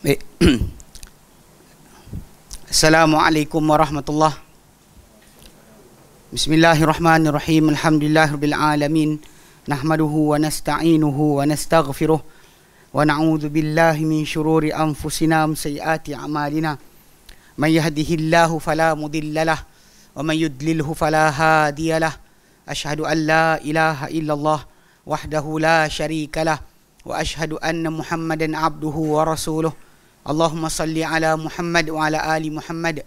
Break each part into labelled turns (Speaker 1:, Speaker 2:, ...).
Speaker 1: Baik. Assalamualaikum warahmatullahi. Bismillahirrahmanirrahim. Alhamdulillahirabbil alamin. Nahmaduhu wa nasta'inuhu wa nastaghfiruh wa na'udzu billahi min syururi anfusina wa sayyiati a'malina. Man yahdihillahu fala mudhillalah wa man yudlilhu fala hadiyalah. Asyhadu an la ilaha illallah wahdahu la syarikalah wa asyhadu anna Muhammadan abduhu wa rasuluh. Allahumma salli ala Muhammad wa ala ali Muhammad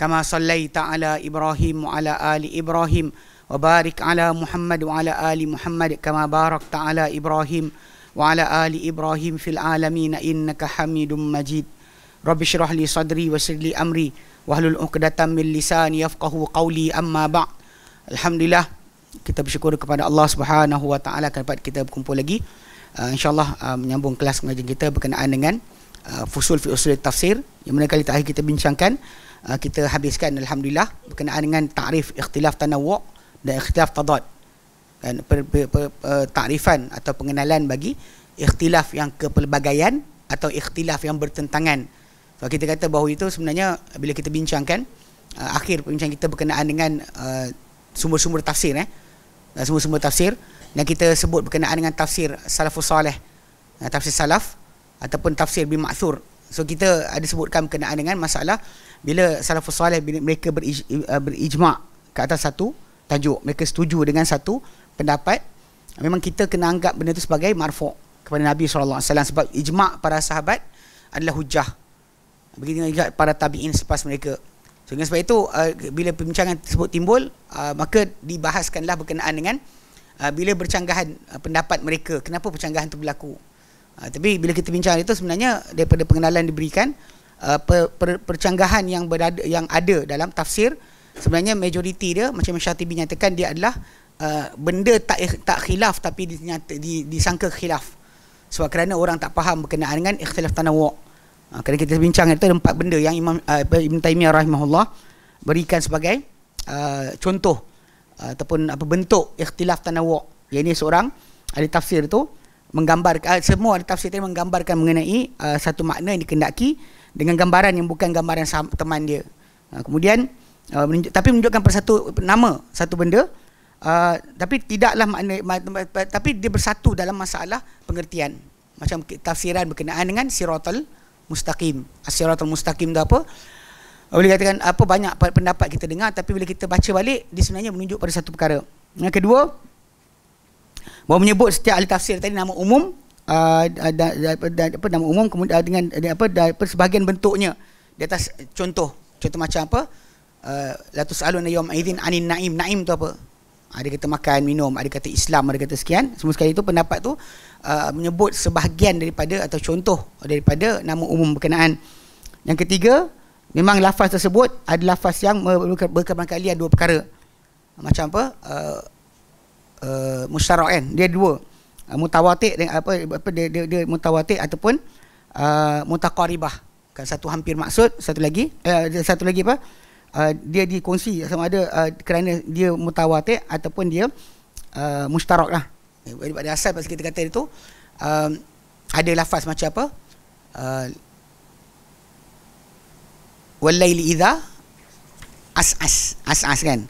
Speaker 1: kama sallaita ala Ibrahim wa ala ali Ibrahim wa barik ala Muhammad wa ala ali Muhammad kama barakta ala Ibrahim wa ala ali Ibrahim fil alamin innaka Hamidum Majid. Rabbi shrah li sadri wa yassir li amri wahlul 'uqdatam min lisani yafqahu qawli, amma ba'd. Alhamdulillah, kita bersyukur kepada Allah Subhanahu wa taala kerana dapat kita berkumpul lagi, insyaallah menyambung kelas pengajian kita berkenaan dengan fusul fi usul tafsir yang mana kali terakhir kita bincangkan, kita habiskan alhamdulillah berkenaan dengan takrif ikhtilaf tanawwu' dan ikhtilaf tadad, dan takrifan atau pengenalan bagi ikhtilaf yang kepelbagaian atau ikhtilaf yang bertentangan. So, kita kata bahawa itu sebenarnya bila kita bincangkan akhir perbincangan kita berkenaan dengan sumber-sumber tafsir, sumber-sumber tafsir, dan kita sebut berkenaan dengan tafsir salafus salih, tafsir salaf ataupun tafsir bil ma'thur. So kita ada sebutkan berkenaan dengan masalah bila salafus salih mereka berijma' ke atas satu tajuk, mereka setuju dengan satu pendapat, memang kita kena anggap benda itu sebagai marfu' kepada Nabi SAW, sebab ijma' para sahabat adalah hujah, begitu juga para tabi'in selepas mereka. So dengan sebab itu bila perbincangan tersebut timbul, maka dibahaskanlah berkenaan dengan bila bercanggahan pendapat mereka, kenapa percanggahan itu berlaku. Tapi bila kita bincang itu sebenarnya daripada pengenalan diberikan, percanggahan yang ada dalam tafsir sebenarnya majoriti dia macam Syatibi nyatakan dia adalah benda tak khilaf tapi disangka khilaf, sebab kerana orang tak faham berkenaan dengan ikhtilaf tanawwu'. Kerana kita bincang itu ada 4 benda yang Ibn Taymiyah rahimahullah berikan sebagai contoh ataupun bentuk ikhtilaf tanawwu'. Yang ini seorang ahli tafsir itu menggambarkan, semua tafsir tadi menggambarkan mengenai satu makna yang dikehendaki dengan gambaran yang bukan gambaran teman dia. Kemudian tapi menunjukkan pada satu nama satu benda, tapi tidaklah tapi dia bersatu dalam masalah pengertian. Macam tafsiran berkenaan dengan siratal mustaqim. As-siratal mustaqim itu apa? Boleh katakan apa, banyak pendapat kita dengar, tapi bila kita baca balik dia sebenarnya menunjuk pada satu perkara. Yang kedua, bahawa menyebut setiap ahli tafsir tadi nama umum, nama umum, kemudian dengan sebahagian bentuknya di atas contoh macam apa, la tus'aluna yawma idzin 'anin na'im. Na'im tu apa? Ada kata makan, minum, ada kata Islam, ada kata sekian. Semua sekali itu pendapat tu menyebut sebahagian daripada atau contoh daripada nama umum berkenaan. Yang ketiga, memang lafaz tersebut ada lafaz yang berkali-kali ada 2 perkara. Macam apa? Musyarak kan, dia 2, mutawatir dan dia mutawatir ataupun mutaqaribah. Kan satu hampir maksud, satu lagi apa, dia dikongsi sama ada kerana dia mutawatir ataupun dia mustarak lah. Pada asal pasal kita kata itu ada lafaz macam apa, walaili idza as'as kan,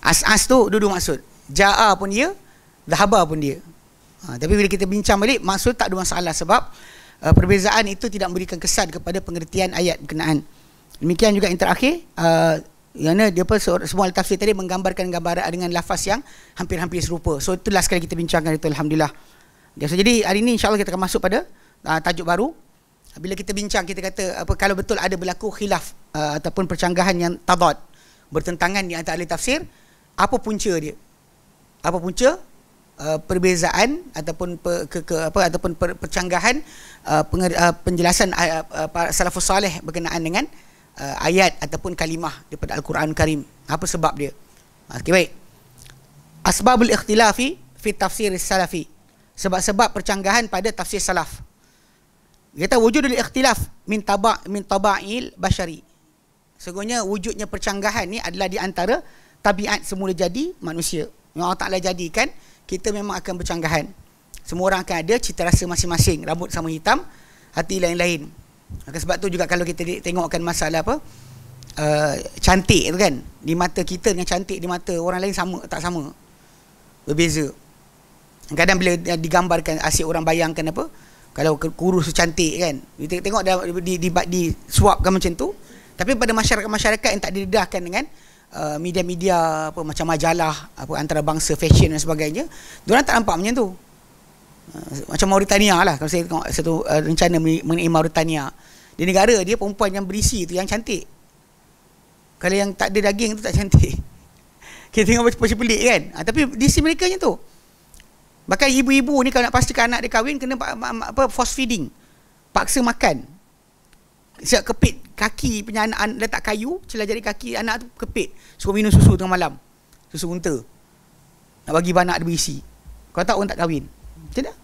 Speaker 1: as'as tu dua maksud, ja'a pun dia, dhahaba pun dia. Tapi bila kita bincang balik, maksud tak ada masalah, sebab perbezaan itu tidak memberikan kesan kepada pengertian ayat berkenaan. Demikian juga yang terakhir, yang dia semua tafsir tadi menggambarkan gambaran dengan lafaz yang hampir-hampir serupa. So itulah sekali kita bincangkan itu, alhamdulillah. Jadi hari ini insya-Allah kita akan masuk pada tajuk baru. Bila kita bincang, kita kata apa, kalau betul ada berlaku khilaf ataupun percanggahan yang tadad, bertentangan di antara ahli tafsir, apa punca dia? Apa punca perbezaan ataupun ataupun percanggahan penjelasan salafus salih berkenaan dengan ayat ataupun kalimah daripada Al-Quran Karim? Apa sebab dia? Okey, baik. Asbabul ikhtilafi fi tafsir salafi. Sebab-sebab percanggahan pada tafsir salaf. Dia kata wujudul ikhtilaf min taba'il bashari. Sesungguhnya wujudnya percanggahan ni adalah di antara tabiat semula jadi manusia. Yang Allah Ta'ala jadikan, kita memang akan bercanggahan. Semua orang akan ada cita rasa masing-masing. Rambut sama hitam, hati lain-lain. Sebab tu juga kalau kita tengokkan masalah apa, cantik tu kan, di mata kita dengan cantik di mata orang lain sama tak sama, berbeza. Kadang bila digambarkan, asyik orang bayangkan apa, kalau kurus tu cantik kan, kita tengok di suapkan macam tu. Tapi pada masyarakat yang tak didedahkan dengan media-media apa macam majalah apa antarabangsa, fashion dan sebagainya, diorang tak nampak macam tu. Macam Mauritania lah, kalau saya tengok satu rencana mengenai Mauritania, di negara dia perempuan yang berisi tu yang cantik, kalau yang tak ada daging tu tak cantik. Kita tengok macam pelik kan, tapi di sisi mereka macam tu. Bahkan ibu-ibu ni kalau nak pastikan anak dia kahwin, kena force feeding, paksa makan. Siap kepit kaki punya anak, letak kayu celah jari kaki anak tu, kepit, suruh minum susu tengah malam, susu unta, nak bagi anak dia berisi. Kalau tak, orang tak kahwin. Tidak.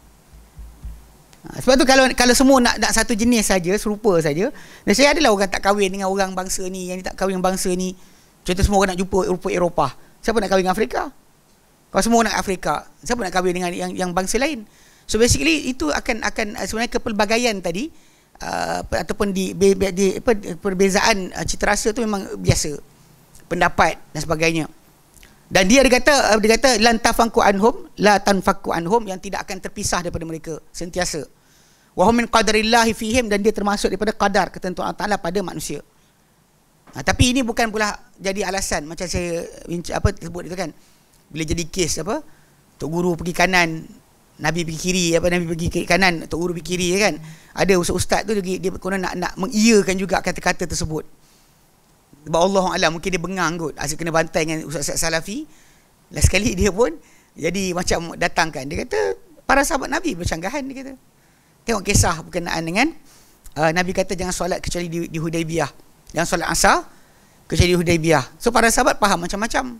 Speaker 1: Sebab tu kalau semua nak satu jenis saja, serupa saja. Dan saya adalah orang tak kahwin dengan orang bangsa ni, yang ni tak kahwin dengan bangsa ni. Contoh semua orang nak jumpa Eropah, siapa nak kahwin dengan Afrika? Kalau semua nak Afrika, siapa nak kahwin dengan yang bangsa lain? So basically itu akan sebenarnya kepelbagaian tadi, ataupun di perbezaan cita rasa tu memang biasa, pendapat dan sebagainya. Dan dia kata lan tafanku anhum la tanfaku anhum, yang tidak akan terpisah daripada mereka sentiasa. Wa hum min qadarillahi fihim, dan dia termasuk daripada qadar, ketentuan Allah Taala pada manusia. Tapi ini bukan pula jadi alasan macam saya sebut itu kan, bila jadi kes apa, tok guru pergi kanan, Nabi pergi kiri, Nabi pergi kiri kanan, tok guru pergi kiri kan. Ada ustaz tu dia konon nak mengiyakan juga kata-kata tersebut. Sebab Allah Alam, mungkin dia bengang kot, asyik kena bantai dengan ustaz Salafi. Last sekali dia pun jadi macam datangkan, dia kata para sahabat Nabi bercanggahan, dia kata. Tengok kisah berkenaan dengan Nabi kata jangan solat kecuali di Hudaibiyah, jangan solat asar kecuali di Hudaibiyah. So para sahabat faham macam-macam.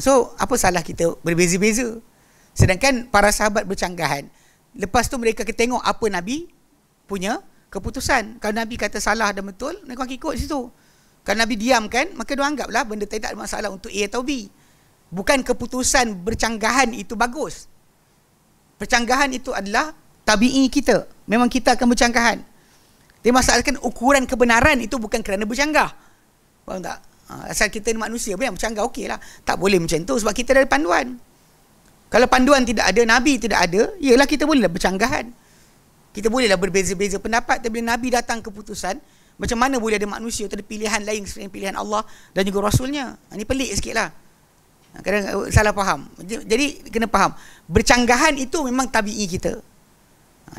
Speaker 1: So apa salah kita berbeza-beza? Sedangkan para sahabat bercanggahan, lepas tu mereka tengok apa Nabi punya keputusan. Kalau Nabi kata salah dan betul, mereka ikut situ. Kalau Nabi diamkan, maka dia anggaplah benda tak ada masalah untuk A atau B. Bukan keputusan bercanggahan itu bagus. Percanggahan itu adalah tabi'i kita. Memang kita akan bercanggahan. Dia masalahkan ukuran kebenaran itu bukan kerana bercanggah. Faham tak? Asal kita ni manusia, yang bercanggah okey lah. Tak boleh macam tu sebab kita ada panduan. Kalau panduan tidak ada, Nabi tidak ada, yalah kita bolehlah bercanggahan. Kita bolehlah berbeza-beza pendapat. Tapi bila Nabi datang keputusan, macam mana boleh ada manusia tu ada pilihan lain selain pilihan Allah dan juga Rasulnya? Ini pelik sikit lah. Kadang salah faham. Jadi kena faham, bercanggahan itu memang tabi'i kita.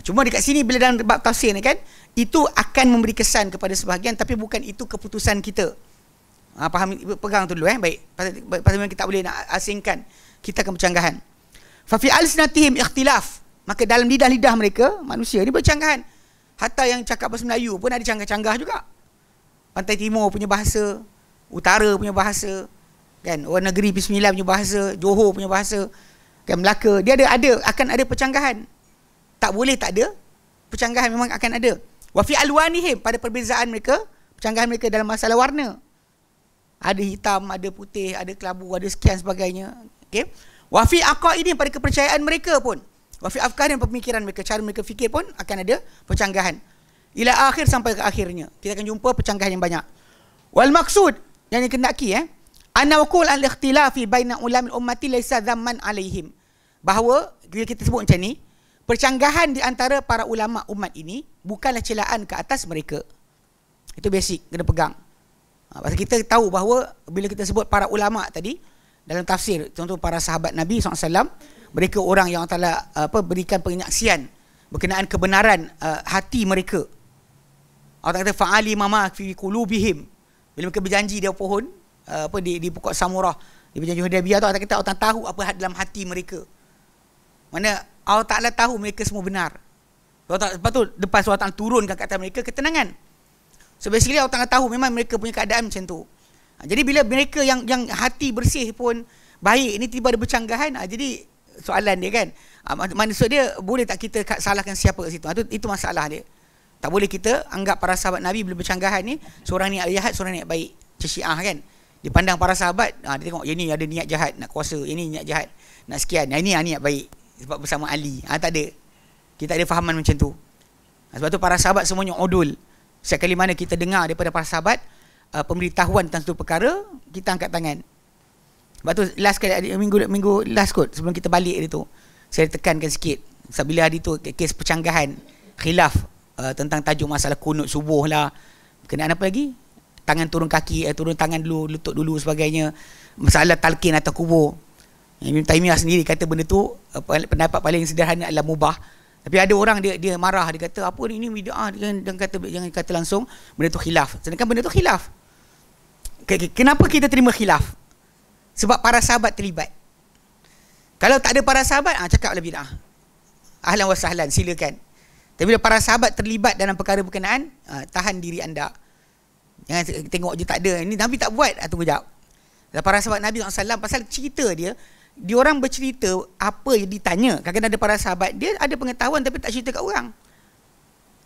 Speaker 1: Cuma dekat sini bila dalam bab tafsir ni kan, itu akan memberi kesan kepada sebahagian, tapi bukan itu keputusan kita. Faham, pegang tu dulu baik. Pasal memang kita tak boleh nak asingkan, kita akan bercanggahan. Fa fi alsinatihim ikhtilaf, maka dalam lidah-lidah mereka manusia ni bercanggahan. Hatta yang cakap bahasa Melayu pun ada canggah-canggah juga. Pantai Timur punya bahasa, Utara punya bahasa, kan, orang negeri P9 punya bahasa, Johor punya bahasa, kan, Melaka, dia akan ada percanggahan. Tak boleh tak ada percanggahan, memang akan ada. Wa fi alwanihim, pada perbezaan mereka, percanggahan mereka dalam masalah warna. Ada hitam, ada putih, ada kelabu, ada sekian sebagainya. Okey. Wa fi aqaidihim, pada kepercayaan mereka pun. Wa fi afkarin, pemikiran mereka, cara mereka fikir pun akan ada percanggahan. Ila akhir, sampai ke akhirnya kita akan jumpa percanggahan yang banyak. Wal maksud, yang dikendaki anna waqul al-ikhtilafi baina ulamil ummati laysa dhamman alaihim. Bahawa bila kita sebut macam ni, percanggahan di antara para ulama umat ini bukanlah celaan ke atas mereka. Itu basic, kena pegang. Pasal kita tahu bahawa bila kita sebut para ulama tadi dalam tafsir, contoh para sahabat Nabi SAW, mereka orang yang Allah berikan penyaksian berkenaan kebenaran hati mereka. Allah kata fa'ali mama fi qulubihim. Bila mereka berjanji di pohon di pokok Samurah, di berjanji Hudaibiyah tu, Allah kata Allah tahu apa dalam hati mereka. Mana Allah Ta'ala tahu mereka semua benar. Lepas tu lepas Allah Ta'ala turunkan ke atas mereka ketenangan. So basically Allah Ta'ala tahu memang mereka punya keadaan macam tu. Jadi bila mereka yang hati bersih pun baik ni tiba ada bercanggahan, jadi soalan dia kan, maksud dia boleh tak kita salahkan siapa kat situ? Itu masalah dia. Tak boleh kita anggap para sahabat Nabi bila bercanggahan ni, seorang niat jahat, seorang niat baik. Macam Syiah kan, dia pandang para sahabat, dia tengok yang ni ada niat jahat nak kuasa, yang ni niat jahat nak sekian, yang ni niat baik sebab bersama Ali. Tak ada, kita tak ada fahaman macam tu. Sebab tu para sahabat semuanya udul. Setiap kali mana kita dengar daripada para sahabat pemberitahuan tentang satu perkara, kita angkat tangan. Sebab tu last kali minggu last kot sebelum kita balik hari tu, saya tekankan sikit. Sebab bila hari tu kes percanggahan, khilaf tentang tajuk masalah kunut subuh lah. Kenaan apa lagi? Tangan turun kaki, turun tangan dulu, lutut dulu sebagainya. Masalah talqin atau kubur. Ibn Taimiyah sendiri kata benda tu pendapat paling sederhana adalah mubah. Tapi ada orang dia marah, dia kata apa ni bid'ah, jangan kata langsung benda tu khilaf. Sedangkan benda tu khilaf. Kenapa kita terima khilaf? Sebab para sahabat terlibat. Kalau tak ada para sahabat, cakaplah bid'ah. Ahlan wa sahlan, silakan. Tapi bila para sahabat terlibat dalam perkara berkenaan, tahan diri anda. Jangan tengok je tak ada. Ini Nabi tak buat, tunggu jap. Para sahabat Nabi SAW, pasal cerita dia orang bercerita apa yang ditanya. Kadang-kadang ada para sahabat, dia ada pengetahuan tapi tak cerita kat orang.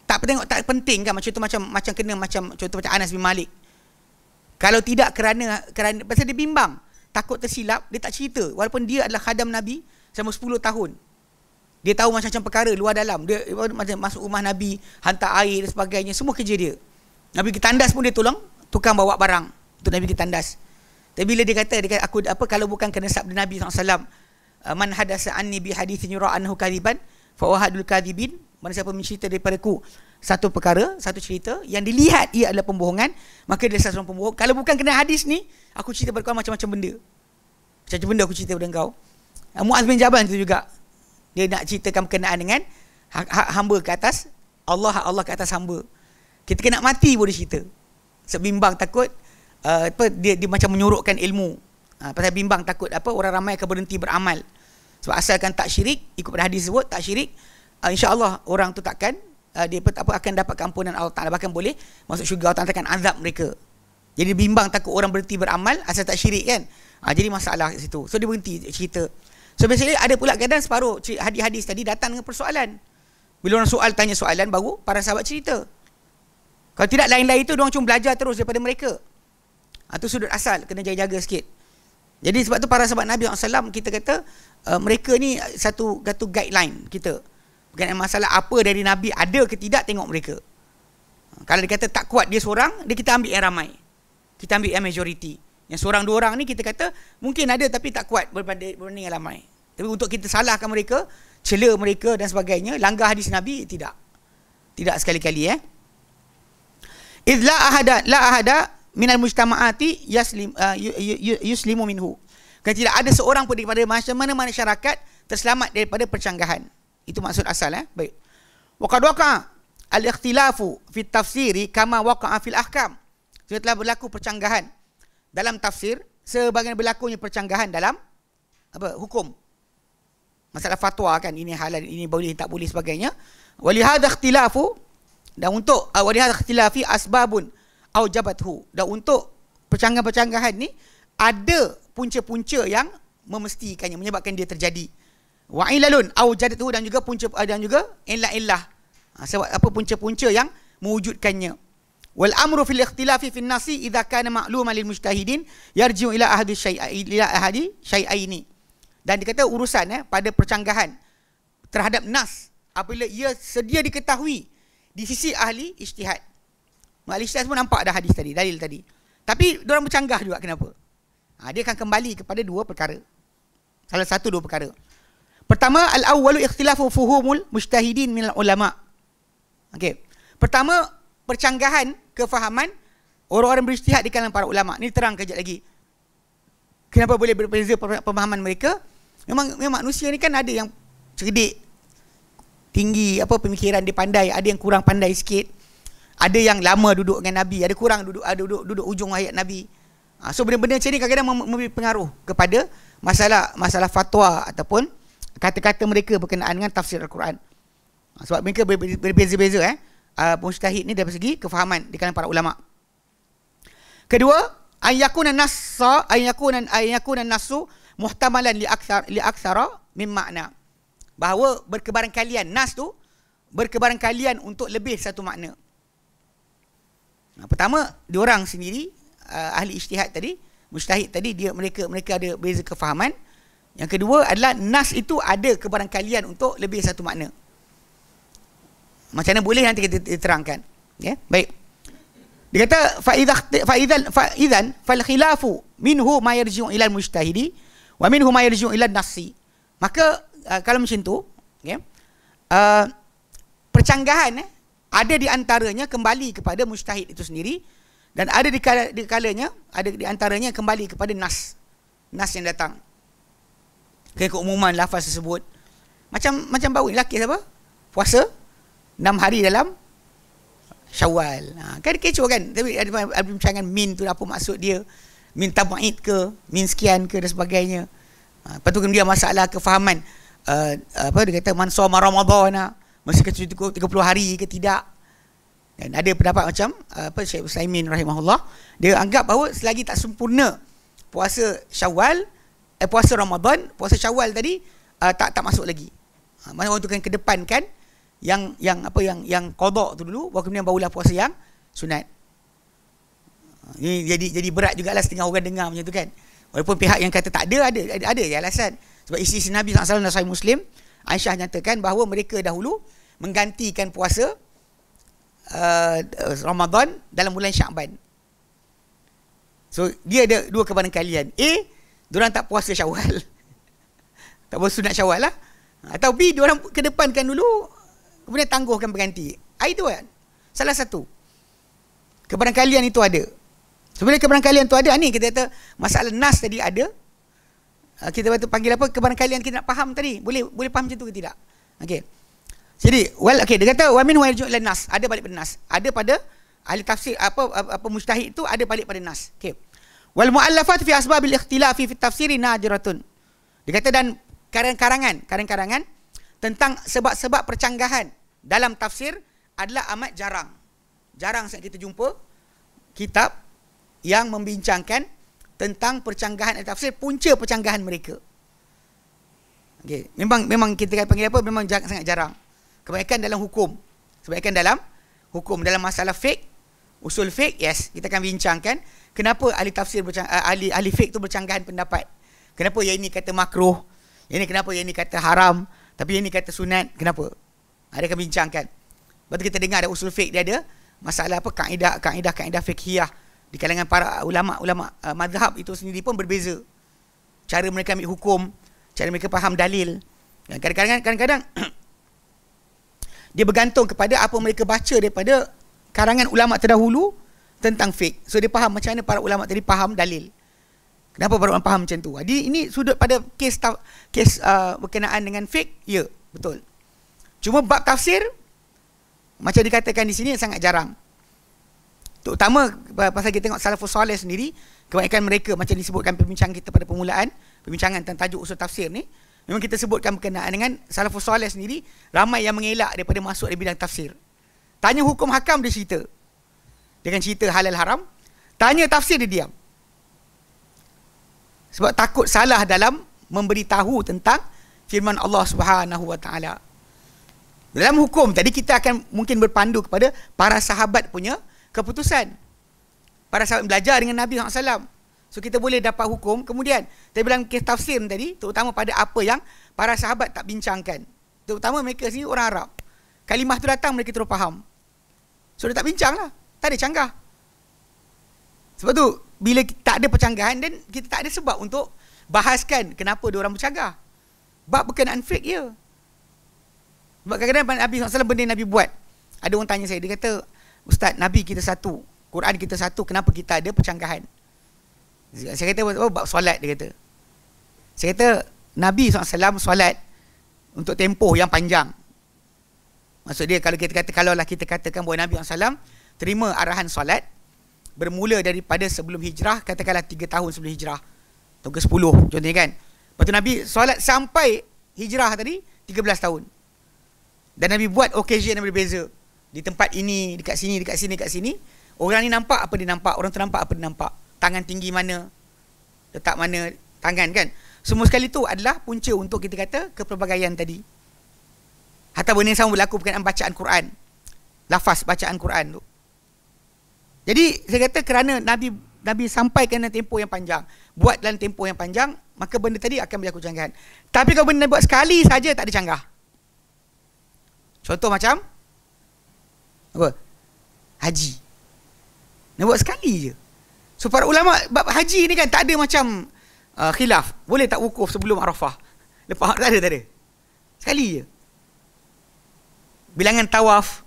Speaker 1: Tak penting kan, macam kena contoh macam Anas bin Malik. Kalau tidak kerana pasal dia bimbang, takut tersilap, dia tak cerita. Walaupun dia adalah khadam Nabi selama 10 tahun. Dia tahu macam-macam perkara luar dalam. Dia masuk rumah Nabi, hantar air dan sebagainya, semua kerja dia. Nabi pergi tandas pun dia tolong tukang bawa barang untuk Nabi pergi tandas. Tapi bila dia kata aku kalau bukan kerana sabda Nabi SAW, man hadasa anni bi hadithin yura annahu kadhiban fa wahadul kadhibin, mana siapa mencerita daripadaku satu perkara, satu cerita yang dilihat ia adalah pembohongan, maka dia seorang pembohong. Kalau bukan kerana hadis ni, aku cerita pada kau macam-macam benda. Macam-macam benda aku cerita pada kau. Muaz bin Jabal itu juga, dia nak ceritakan berkenaan dengan hamba ke atas Allah ke atas hamba. Kita kena mati pun dia cerita. Sebimbang takut dia macam menyurukkan ilmu. Pasal bimbang takut orang ramai akan berhenti beramal. Sebab asalkan tak syirik, ikut pada hadis sebut tak syirik, insya-Allah orang tu takkan dia akan dapat keampunan Allah Taala, bahkan boleh masuk syurga. Allah Taala akan azab mereka. Jadi bimbang takut orang berhenti beramal asal tak syirik kan. Jadi masalah kat situ. So dia berhenti cerita. So biasanya ada pula kadang separuh hadis-hadis tadi datang dengan persoalan. Bila orang tanya soalan, baru para sahabat cerita. Kalau tidak, lain-lain itu diorang cuma belajar terus daripada mereka. Itu sudut asal, kena jaga-jaga sikit. Jadi sebab tu para sahabat Nabi SAW, kita kata mereka ni satu guideline kita. Bukan masalah apa dari Nabi ada ke tidak, tengok mereka. Kalau dia kata tak kuat dia seorang, kita ambil yang ramai. Kita ambil yang majoriti. Yang seorang dua orang ni kita kata mungkin ada tapi tak kuat berbanding yang ramai. Tapi untuk kita salahkan mereka, cela mereka dan sebagainya, langgar hadis Nabi, tidak. Tidak sekali-kali idh la ahada minal mujtama'ati yuslimu minhu. Kerana tidak ada seorang pun daripada mana masyarakat terselamat daripada percanggahan. Itu maksud asal. Baik. Wa qad waqa'a al-ikhtilafu fi tafsiri kama waqa'a fil ahkam. Sudah telah berlaku percanggahan dalam tafsir sebagaimana berlakunya percanggahan dalam hukum. Masalah fatwa kan, ini halal, ini boleh, tak boleh sebagainya. Wa li hadha ikhtilafu, dan untuk walihada ikhtilafi asbabun aujabathu, dan untuk percanggahan-percanggahan ni ada punca-punca yang memestikannya, menyebabkan dia terjadi. Wa ilalun aujadathu, dan juga punca dan juga illah. Sebab apa punca-punca yang mewujudkannya. Wal amru fil ikhtilafi fin nasi idza kana ma'luman lil mujtahidin yarji'u ila ahadi syai'aini. Dan dikata urusan pada percanggahan terhadap nas apabila ia sedia diketahui di sisi ahli ijtihad. Ahli ijtihad semua nampak dah hadis tadi, dalil tadi. Tapi diorang bercanggah juga, kenapa? Dia akan kembali kepada dua perkara. Salah satu dua perkara. Pertama, al-awwalu ikhtilafu fuhumul mujtahidin minal ulama. Okey. Pertama, percanggahan kefahaman orang-orang berijtihad di kalangan para ulama. Ni terang kejap lagi. Kenapa boleh berbeza pemahaman mereka? Memang manusia ni kan ada yang cerdik, tinggi, pemikiran dia pandai, ada yang kurang pandai sikit. Ada yang lama duduk dengan Nabi, ada kurang duduk ujung hayat Nabi. So benda-benda macam ni kadang-kadang memberi pengaruh kepada masalah fatwa ataupun kata-kata mereka berkenaan dengan tafsir Al-Quran. Sebab mereka berbeza-beza mujtahid ni dari segi kefahaman di kalangan para ulama. Kedua, ayakuna nasu muhtamalan li aktsara min makna. Bahawa berkebarangkalian, nas tu berkebarangkalian untuk lebih satu makna. Pertama, diorang sendiri ahli ijtihad tadi, mujtahid tadi, mereka ada beza kefahaman. Yang kedua adalah nas itu ada kebarangkalian untuk lebih satu makna. Macam mana boleh nanti kita terangkan. Ya, baik. Dia kata fa idzan fal khilafu minhu ma yarji'u ila al-mujtahidi wa minhu ma yarji'u ila an-nassi. Maka kalau macam tu, ya. Percanggahan ada di antaranya kembali kepada mujtahid itu sendiri, dan ada di kalanya ada di antaranya kembali kepada nas yang datang. Keumuman lafaz tersebut. Macam baru ni lelaki siapa? Puasa 6 hari dalam Syawal. Kan kecoh kan? Tapi ada perbincangan min tu apa maksud dia? Min tabaid ke? Min sekian ke dan sebagainya. Lepas tu kemudian masalah kefahaman dia kata man shoma Ramadan mesti cukup 30 hari ke tidak. Dan ada pendapat macam Syekh Utsaimin rahimahullah, dia anggap bahawa selagi tak sempurna puasa Syawal, puasa Ramadan, puasa Syawal tadi tak masuk lagi. Mana orang tu kan kedepankan yang qada tu dulu, barulah puasa yang sunat. Ini jadi berat jugalah setengah orang dengar macam tu kan. Walaupun pihak yang kata tak ada je alasan. Sebab isteri Nabi SAW dan Sahih Muslim, Aisyah nyatakan bahawa mereka dahulu menggantikan puasa Ramadan dalam bulan Sya'ban. So dia ada dua kebarangkalian. A, diorang tak puasa Syawal. Tak puasa sunat Syawal lah. Atau B, diorang kedepankan dulu, kemudian tangguhkan berganti. Itu kan salah satu kebarangkalian itu ada. Sebenarnya kebarangkalian itu ada. Ni kita kata masalah nas tadi ada. Kita panggil apa kebarangkalian kita nak faham tadi. Boleh faham macam tu ke tidak? Okey. Jadi dia kata wa min yarju' ila nas, ada balik pada nas. Ada pada ahli tafsir apa mujtahid itu ada balik pada nas. Okey. Wal muallafat fi asbabil ikhtilafi fi tafsiri najiratun. Dia kata dan karangan-karangan tentang sebab-sebab percanggahan dalam tafsir adalah amat jarang. Jarang sangat kita jumpa kitab yang membincangkan tentang percanggahan tafsir, punca percanggahan mereka. Okey, memang kita panggil apa? Memang sangat jarang. Kebanyakan dalam hukum. Dalam masalah fiqh, usul fiqh, yes, kita akan bincangkan kenapa ahli tafsir ahli fiqh tu bercanggahan pendapat. Kenapa yang ini kata makruh, kenapa yang ini kata haram, tapi yang ini kata sunat, kenapa? Ada akan bincangkan. Lepas tu kita dengar ada usul fiqh, dia ada masalah apa kaedah fiqhiyah di kalangan para ulama mazhab itu sendiri pun berbeza. Cara mereka ambil hukum, cara mereka faham dalil. Dan kadang-kadang dia bergantung kepada apa mereka baca daripada karangan ulama terdahulu tentang fiqh. So dia faham macam mana para ulama tadi faham dalil. Kenapa para ulama faham macam tu? Jadi ini sudut pada kes berkenaan dengan fiqh, ya, betul. Cuma bab tafsir macam dikatakan di sini sangat jarang. Terutama pasal kita tengok salafus soleh sendiri, kebanyakan mereka macam disebutkan perbincangan kita pada permulaan, perbincangan tentang tajuk usul tafsir ni, memang kita sebutkan berkenaan dengan salafus soleh sendiri, ramai yang mengelak daripada masuk di bidang tafsir. Tanya hukum hakam, dia cerita. Dia kan cerita halal haram. Tanya tafsir, dia diam. Sebab takut salah dalam memberitahu tentang firman Allah Subhanahu Wa Taala. Dalam hukum tadi kita akan mungkin berpandu kepada para sahabat punya keputusan. Para sahabat belajar dengan Nabi SAW. So kita boleh dapat hukum. Kemudian kita bilang kes tafsir tadi, terutama pada apa yang para sahabat tak bincangkan. Terutama mereka sini orang Arab. Kalimah tu datang, mereka terus faham. So dia tak bincang lah. Tak ada canggah. Sebab tu bila tak ada percanggahan, dan kita tak ada sebab untuk bahaskan kenapa dia orang bercanggah. Bab berkenaan fiqh, ya. Sebab kadang-kadang Nabi SAW benda Nabi buat. Ada orang tanya saya, dia kata, Ustaz, Nabi kita satu, Quran kita satu, kenapa kita ada percanggahan? Saya kata, bab solat, dia kata. Saya kata, Nabi SAW solat untuk tempoh yang panjang. Maksud dia, kalau kita katakan bahawa Nabi SAW terima arahan solat, bermula daripada sebelum hijrah, katakanlah 3 tahun sebelum hijrah, tahun ke-10 contohnya kan. Lepas tu Nabi solat sampai hijrah tadi 13 tahun. Dan Nabi buat occasion yang berbeza. Di tempat ini, dekat sini. Orang ni nampak apa dia nampak, orang tu nampak apa dia nampak. Tangan tinggi mana, letak mana tangan kan. Semua sekali tu adalah punca untuk kita kata kepelbagaian tadi. Hatta benda yang sama berlaku berkenaan bacaan Quran. Lafaz bacaan Quran tu. Jadi saya kata kerana Nabi sampaikan dalam tempoh yang panjang, buat dalam tempoh yang panjang, maka benda tadi akan berlaku canggahan. Tapi kalau benda buat sekali saja, tak ada canggah. Contoh macam apa? Haji. Nak buat sekali je. So para ulama bab haji ni kan tak ada macam khilaf. Boleh tak wukuf sebelum Arafah? Lepas tak ada. Sekali je. Bilangan tawaf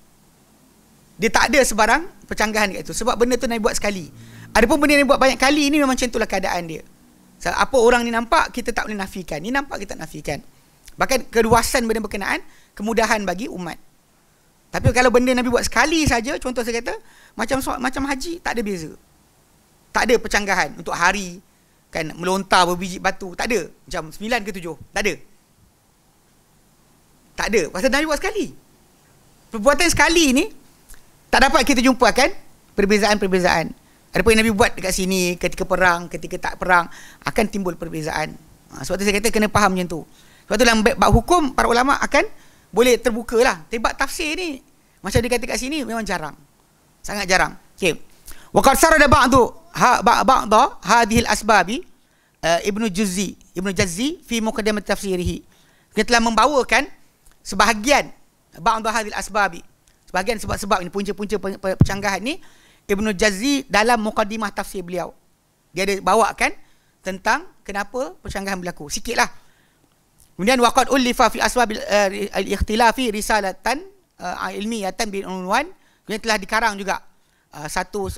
Speaker 1: dia tak ada sebarang percanggahan kat itu. Sebab benda tu Nabi buat sekali. Adapun benda yang buat banyak kali ni memang macam itulah keadaan dia. So, apa orang ni nampak kita tak boleh nafikan. Ni nampak kita tak nafikan. Bahkan keluasan benda berkenaan kemudahan bagi umat. Tapi kalau benda Nabi buat sekali saja, contoh saya kata macam haji tak ada beza. Tak ada percanggahan untuk hari kan melontar berbiji batu, tak ada. Macam 9 ke 7, tak ada. Tak ada. Pasal Nabi buat sekali. Perbuatan sekali ni tak dapat kita jumpakan perbezaan-perbezaan. Adapun yang Nabi buat dekat sini ketika perang, ketika tak perang akan timbul perbezaan. Sebab tu saya kata kena faham macam tu. Sebab tu dalam bab hukum para ulama akan boleh terbuka lah. Bab tafsir ni macam dia kata kat sini memang jarang. Sangat jarang. Okey. Wa qad sarada ba'du hadhihi al-asbabi Ibnu Jazzi fi muqaddimat tafsirihi. Dia telah membawakan sebahagian ba'du hadhihi al-asbabi. Sebahagian sebab-sebab ini punca-punca percanggahan ni Ibnu Jazzi dalam muqaddimah tafsir beliau. Dia ada bawakan tentang kenapa percanggahan berlaku. Sikitlah. Kemudian waqad ulifa fi asbab al-ikhtilafi risalatan ilmiyatan bil unwan. Kemudian telah dikarang juga satu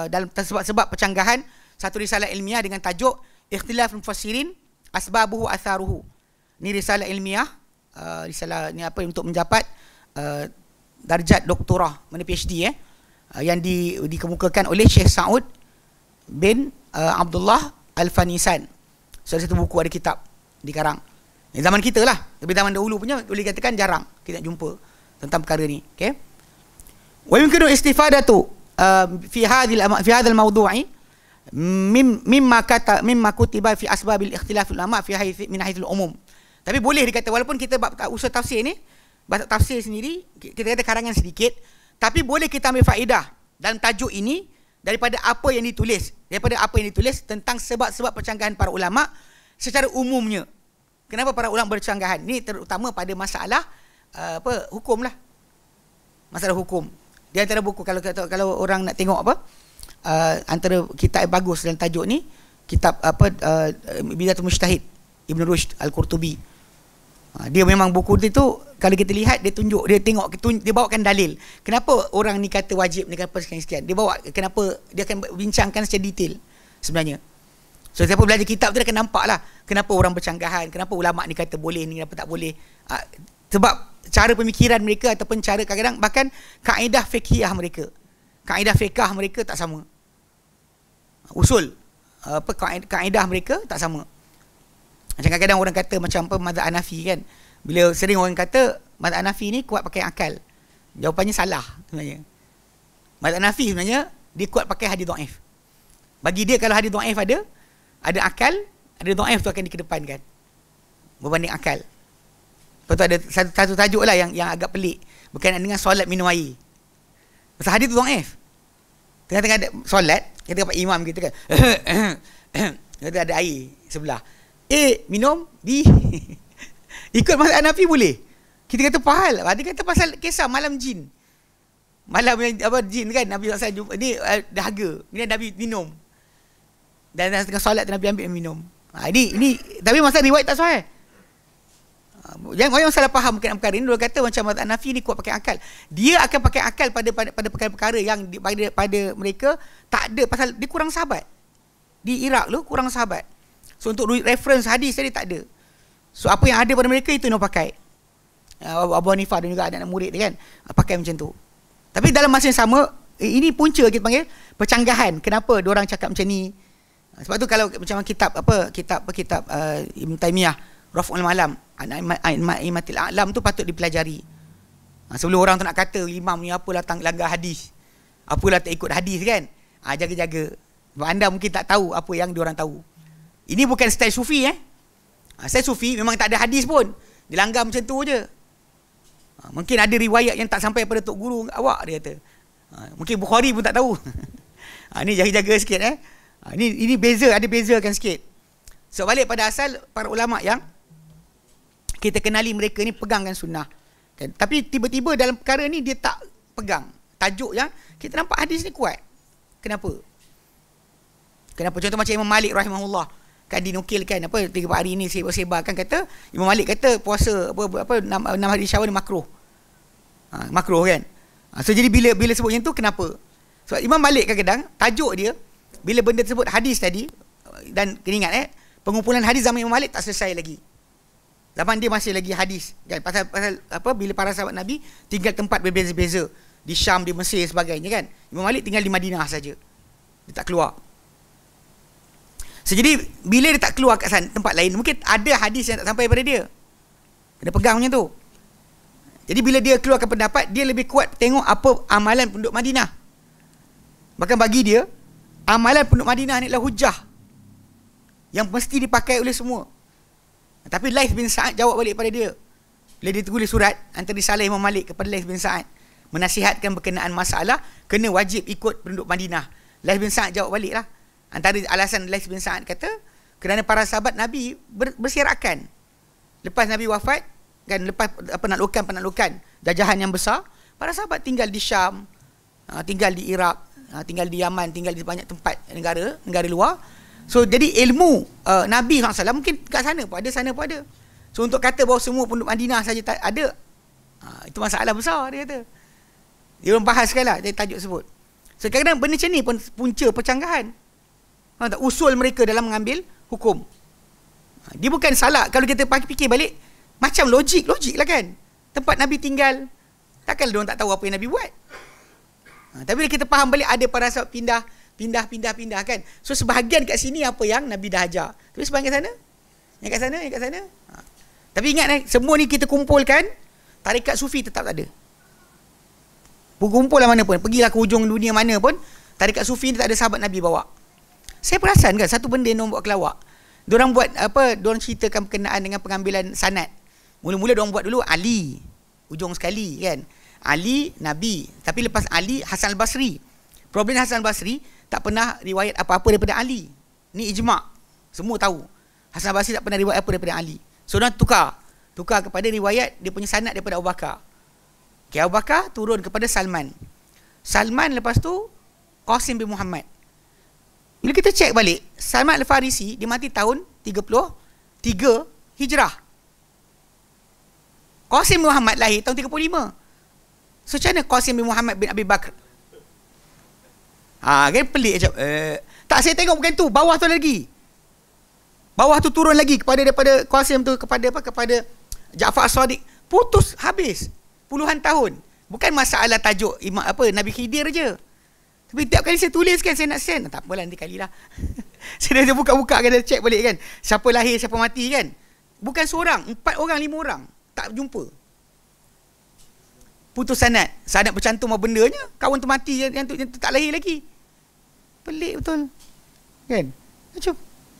Speaker 1: dalam sebab-sebab percanggahan satu risalah ilmiah dengan tajuk Ikhtilaf Mufassirin Asbabuhu Atharuhu. Ni risalah ilmiah, risalah ni apa untuk mendapat darjat doktorah, mana PhD yang dikemukakan oleh Syekh Saud bin Abdullah Al-Fanisan. So, satu buku ada kitab dikarang. Zaman kita lah, tapi zaman dahulu punya boleh katakan jarang kita nak jumpa tentang perkara ni. Okey. Wa yumkinu istifadatu fi hadhal mawdu'i mimma kutiba fi asbabil ikhtilaf ulama fi min haythul umum. Tapi boleh dikata walaupun kita usaha tafsir ni, bahasa tafsir sendiri kita kata karangan sedikit, tapi boleh kita ambil faedah dalam tajuk ini daripada apa yang ditulis tentang sebab-sebab percanggahan para ulama secara umumnya. Kenapa para ulama bercanggahan? Ini terutama pada masalah hukum lah. Masalah hukum. Di antara buku kalau orang nak tengok antara kitab yang bagus dalam tajuk ni, kitab Bidatul Mujtahid Ibn Rushd Al-Qurtubi. Dia memang buku itu kalau kita lihat dia dia bawakan dalil. Kenapa orang ni kata wajib ni kenapa sekian. Dia bawa kenapa dia akan bincangkan secara detail sebenarnya. So siapa belajar kitab tu dia akan nampak lah kenapa orang bercanggahan, kenapa ulama ni kata boleh ni, kenapa tak boleh. Sebab cara pemikiran mereka ataupun cara kadang-kadang bahkan kaedah fiqhiyah mereka. Kaedah fiqh mereka tak sama. Usul kaedah mereka tak sama. Macam kadang-kadang orang kata macam mazhab Hanafi kan. Bila sering orang kata mazhab Hanafi ni kuat pakai akal. Jawapannya salah sebenarnya. Mazhab Hanafi sebenarnya dia kuat pakai hadis dhaif. Bagi dia kalau hadis dhaif ada akal, hadis dhaif tu akan dikedepankan berbanding akal. Lepas tu ada satu tajuk lah yang agak pelik berkaitan dengan solat minum air. Pasal hadis tu dhaif. Tengah-tengah ada solat, kita dapat imam kita kan. Kita ada air sebelah. A minum, B ikut mazhab Hanafi boleh. Kita kata pahal. Dia kata pasal kisah malam jin. Malam jin kan Nabi SAW jumpa ni dahaga. Kemudian Nabi minum. Dan tengah solat Nabi ambil minum. Ini tapi masa riwayat tak sahih. Jangan salah faham berkenaan perkara ini. Dia kata macam mazhab Hanafi ni kuat pakai akal. Dia akan pakai akal pada perkara-perkara yang pada mereka tak ada, pasal dia kurang sahabat. Di Iraq lu kurang sahabat. So untuk reference hadis tadi tak ada. So apa yang ada pada mereka itu yang pakai. Abu Hanifah dan juga anak murid dia kan pakai macam tu. Tapi dalam masa yang sama ini punca kita panggil percanggahan. Kenapa diorang cakap macam ni? Sebab tu kalau macam kitab Ibn Taymiyah Raf'ul Malam Aimatil A'lam tu patut dipelajari. Sebelum orang tu nak kata imam ni apalah langgar hadis, apalah tak ikut hadis kan. Jaga-jaga. Sebab anda mungkin tak tahu apa yang diorang tahu. Ini bukan style sufi style sufi memang tak ada hadis pun. Dia langgar macam tu je. Mungkin ada riwayat yang tak sampai pada tok guru awak, dia kata. Mungkin Bukhari pun tak tahu. Ni jaga-jaga sikit Ini ada bezakan sikit. So balik pada asal para ulama yang kita kenali mereka ni pegangkan sunnah. Kan? Tapi tiba-tiba dalam perkara ni dia tak pegang. Tajuk yang kita nampak hadis ni kuat. Kenapa? Contoh macam Imam Malik rahimahullah, kan dinukilkan 3-4 hari ni sebar-sebarkan kata Imam Malik kata puasa 6 hari Syawal ni makruh. Makruh kan. So jadi bila sebut yang tu kenapa? Sebab Imam Malik kadang-kadang tajuk dia bila benda tersebut hadis tadi, dan kena ingat pengumpulan hadis zaman Imam Malik tak selesai lagi. Zaman dia masih lagi hadis kan, pasal bila para sahabat Nabi tinggal tempat berbeza-beza di Syam, di Mesir sebagainya kan. Imam Malik tinggal di Madinah saja. Dia tak keluar. So, jadi bila dia tak keluar kat sana, tempat lain, mungkin ada hadis yang tak sampai pada dia. Kena pegang macam tu. Jadi bila dia keluarkan pendapat, dia lebih kuat tengok apa amalan penduduk Madinah. Bahkan bagi dia, amalan penduduk Madinah ni adalah hujah yang mesti dipakai oleh semua. Tapi Laith bin Sa'ad jawab balik pada dia. Bila dia tulis surat antara risalah Imam Malik kepada Laith bin Sa'ad, menasihatkan berkenaan masalah kena wajib ikut penduduk Madinah. Laith bin Sa'ad jawab balik lah. Antara alasan Laith bin Sa'ad kata, kerana para sahabat Nabi berserakan. Lepas Nabi wafat, kan, lepas penaklukan jajahan yang besar, para sahabat tinggal di Syam, tinggal di Iraq, tinggal di Yaman, tinggal di banyak tempat negara luar. So jadi ilmu Nabi SAW mungkin kat sana pun ada, sana pun ada. So untuk kata bahawa semua penduduk Madinah saja tak ada, itu masalah besar, dia kata. Dia orang bahaskan lah dari tajuk tersebut. So kadang-kadang benda macam ni pun punca percanggahan. Usul mereka dalam mengambil hukum. Dia bukan salah. Kalau kita fikir balik, macam logik lah kan. Tempat Nabi tinggal, takkan dia orang tak tahu apa yang Nabi buat. Tapi bila kita faham balik, ada para sahabat pindah kan. So sebahagian kat sini apa yang Nabi dah ajar, tapi sebahagian kat sana, yang kat sana. Tapi ingat semua ni kita kumpulkan, tarikat sufi tetap tak ada. Kumpul lah mana pun, pergilah ke hujung dunia mana pun, tarikat sufi ni tak ada sahabat Nabi bawa. Saya perasan kan satu benda yang buat kelawak. Diorang buat diorang ceritakan berkenaan dengan pengambilan sanad. Mula-mula diorang buat dulu Ali, ujung sekali kan. Ali Nabi, tapi lepas Ali Hasan al-Basri. Problem Hasan al-Basri tak pernah riwayat apa-apa daripada Ali. Ni ijma'. Semua tahu. Hasan al-Basri tak pernah riwayat apa daripada Ali. So diorang tukar kepada riwayat dia punya sanad daripada Abu Bakar. Okay, Abu Bakar turun kepada Salman. Salman lepas tu Qasim bin Muhammad. Bila kita cek balik, Salman al-Farisi dia mati tahun 33 Hijrah. Qasim bin Muhammad lahir tahun 35. So macam mana Qasim bin Muhammad bin Abi Bakr? Kan pelik macam. Tak, saya tengok bukan tu, bawah tu lagi. Bawah tu turun lagi daripada Qasim tu kepada Ja'far As-Sadiq. Putus habis puluhan tahun. Bukan masalah tajuk Nabi Khidir je. Tapi tiap kali saya tulis kan, saya nak send, tak apalah nanti kali lah. Saya dah buka-buka kan, dah check balik kan, siapa lahir, siapa mati kan. Bukan seorang, 4 orang, 5 orang tak jumpa. Putus sanad bercantum apa bendanya, kawan tu mati, yang tu tak lahir lagi. Pelik betul kan. Macam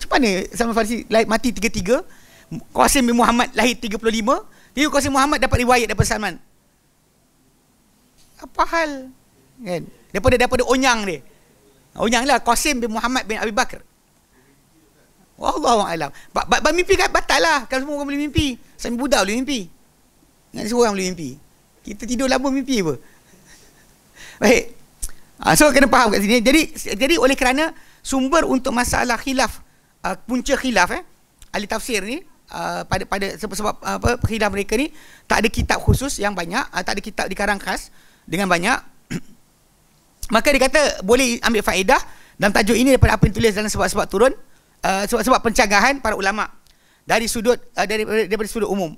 Speaker 1: mana Salman Farisi mati 33, Qasim bin Muhammad lahir 35, dia Qasim Muhammad dapat riwayat daripada Salman. Apa hal kan? Daripada onyang dia. Onyang lah Qasim bin Muhammad bin Abi Bakr. Wallahu a'lam. Mimpi kan batal lah. Kalau semua orang boleh mimpi, sampai budak boleh mimpi. Ingat semua orang boleh mimpi. Kita tidur lama mimpi apa? Baik. So kena faham kat sini. Jadi oleh kerana sumber untuk masalah khilaf, punca khilaf ahli tafsir ni, pada sebab khilaf mereka ni tak ada kitab khusus yang banyak, tak ada kitab dikarang khas dengan banyak. Maka dia kata boleh ambil faedah dalam tajuk ini daripada apa yang tulis dalam sebab-sebab turun, sebab-sebab pencanggahan para ulama dari sudut daripada sudut umum,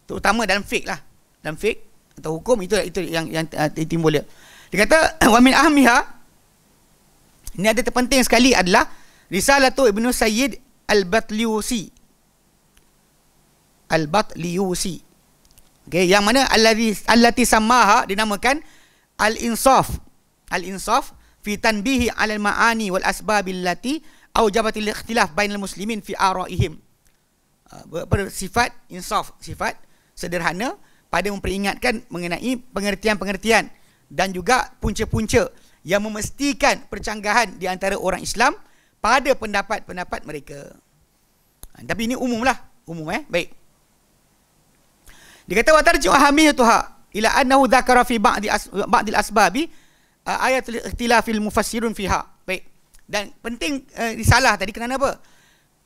Speaker 1: terutama dalam fiqh lah, dalam fiqh atau hukum. Itu yang timbul dia. Dia kata wa min ahmiha, ini ada terpenting sekali adalah Risalatu Ibnu Sayyid Al-Batliusi. Okay, yang mana allati samaha dinamakan Al-Insaf fi tanbihi 'ala al-ma'ani wal asbab allati aujabatil ikhtilaf bainal muslimin fi ara'ihim. Bersifat insaf, sifat sederhana pada memperingatkan mengenai pengertian-pengertian dan juga punca-punca yang memastikan percanggahan di antara orang Islam pada pendapat-pendapat mereka. Tapi ini umum lah, umum. Baik. Dia kata wa tarji'u ahamiyatuha, ila annahu dzakara fi ba'dil asbabi ayatul ikhtilafil mufassirun fiha. Baik. Dan penting risalah tadi kerana apa?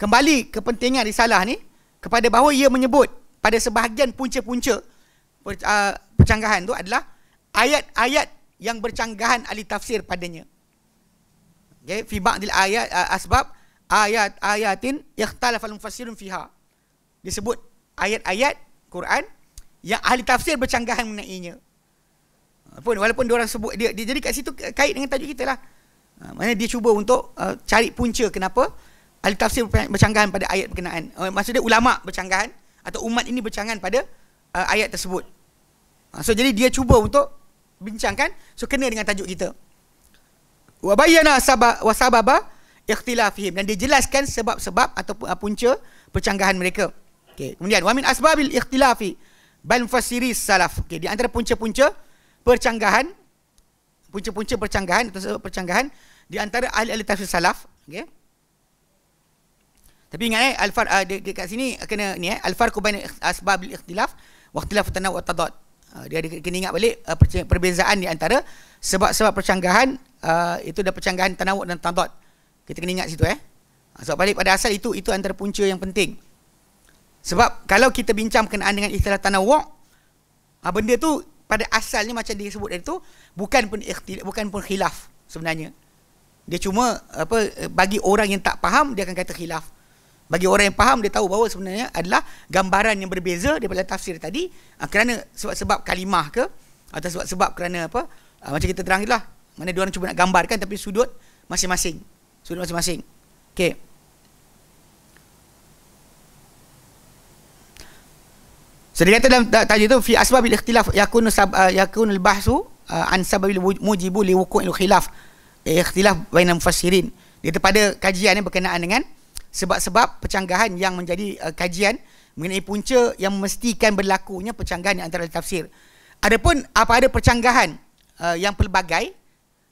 Speaker 1: Kembali kepentingan risalah ni kepada bahawa ia menyebut pada sebahagian punca-punca percanggahan tu adalah ayat-ayat yang bercanggahan ahli tafsir padanya. Okay, fi ba'dil ayat asbab ayatin ikhtalafal mufassirun fiha. Disebut ayat-ayat Quran yang ahli tafsir bercanggahan mengenainya. Walaupun dia orang sebut dia jadi kat situ kait dengan tajuk kita lah. Maksudnya dia cuba untuk cari punca kenapa ahli tafsir bercanggahan pada ayat berkenaan. Maksudnya ulama bercanggahan atau umat ini bercanggahan pada ayat tersebut. So jadi dia cuba untuk bincangkan, so kena dengan tajuk kita. Wa bayyana sababa ikhtilafihim, dan dia jelaskan sebab-sebab atau punca percanggahan mereka. Okey, kemudian wa min asbabil ikhtilafi bal mufassiri salaf. Okey, di antara punca-punca percanggahan atau sebab percanggahan di antara ahli-ahli tafsir salaf. Okey. Tapi ingat dekat sini kena ni al-farqu bain asbabil ikhtilaf wa ikhtilaf tanawu' wa tadad. Dia kena ingat balik perbezaan di antara sebab-sebab percanggahan itu dan percanggahan tanawu' dan tadad. Kita kena ingat situ sebab balik pada asal itu antara punca yang penting. Sebab kalau kita bincang berkenaan dengan istilah tanawu', benda tu pada asalnya macam dia sebut tadi tu bukan pun khilaf sebenarnya. Dia cuma bagi orang yang tak faham dia akan kata khilaf. Bagi orang yang faham dia tahu bahawa sebenarnya adalah gambaran yang berbeza daripada tafsir tadi kerana sebab-sebab kalimah ke atau sebab-sebab kerana apa macam kita terang itulah. Mana dia orang cuba nak gambarkan tapi sudut masing-masing. Okey. So dia kata dalam tajuk tu fi asbabil ikhtilaf yakunul bahsu an sababil mujibu li wuqu'il khilaf ikhtilaf bainal mufassirin. Dia pada kajian yang berkenaan dengan sebab-sebab percanggahan yang menjadi kajian mengenai punca yang memastikan berlakunya percanggahan di antara tafsir. Adapun apa ada percanggahan yang pelbagai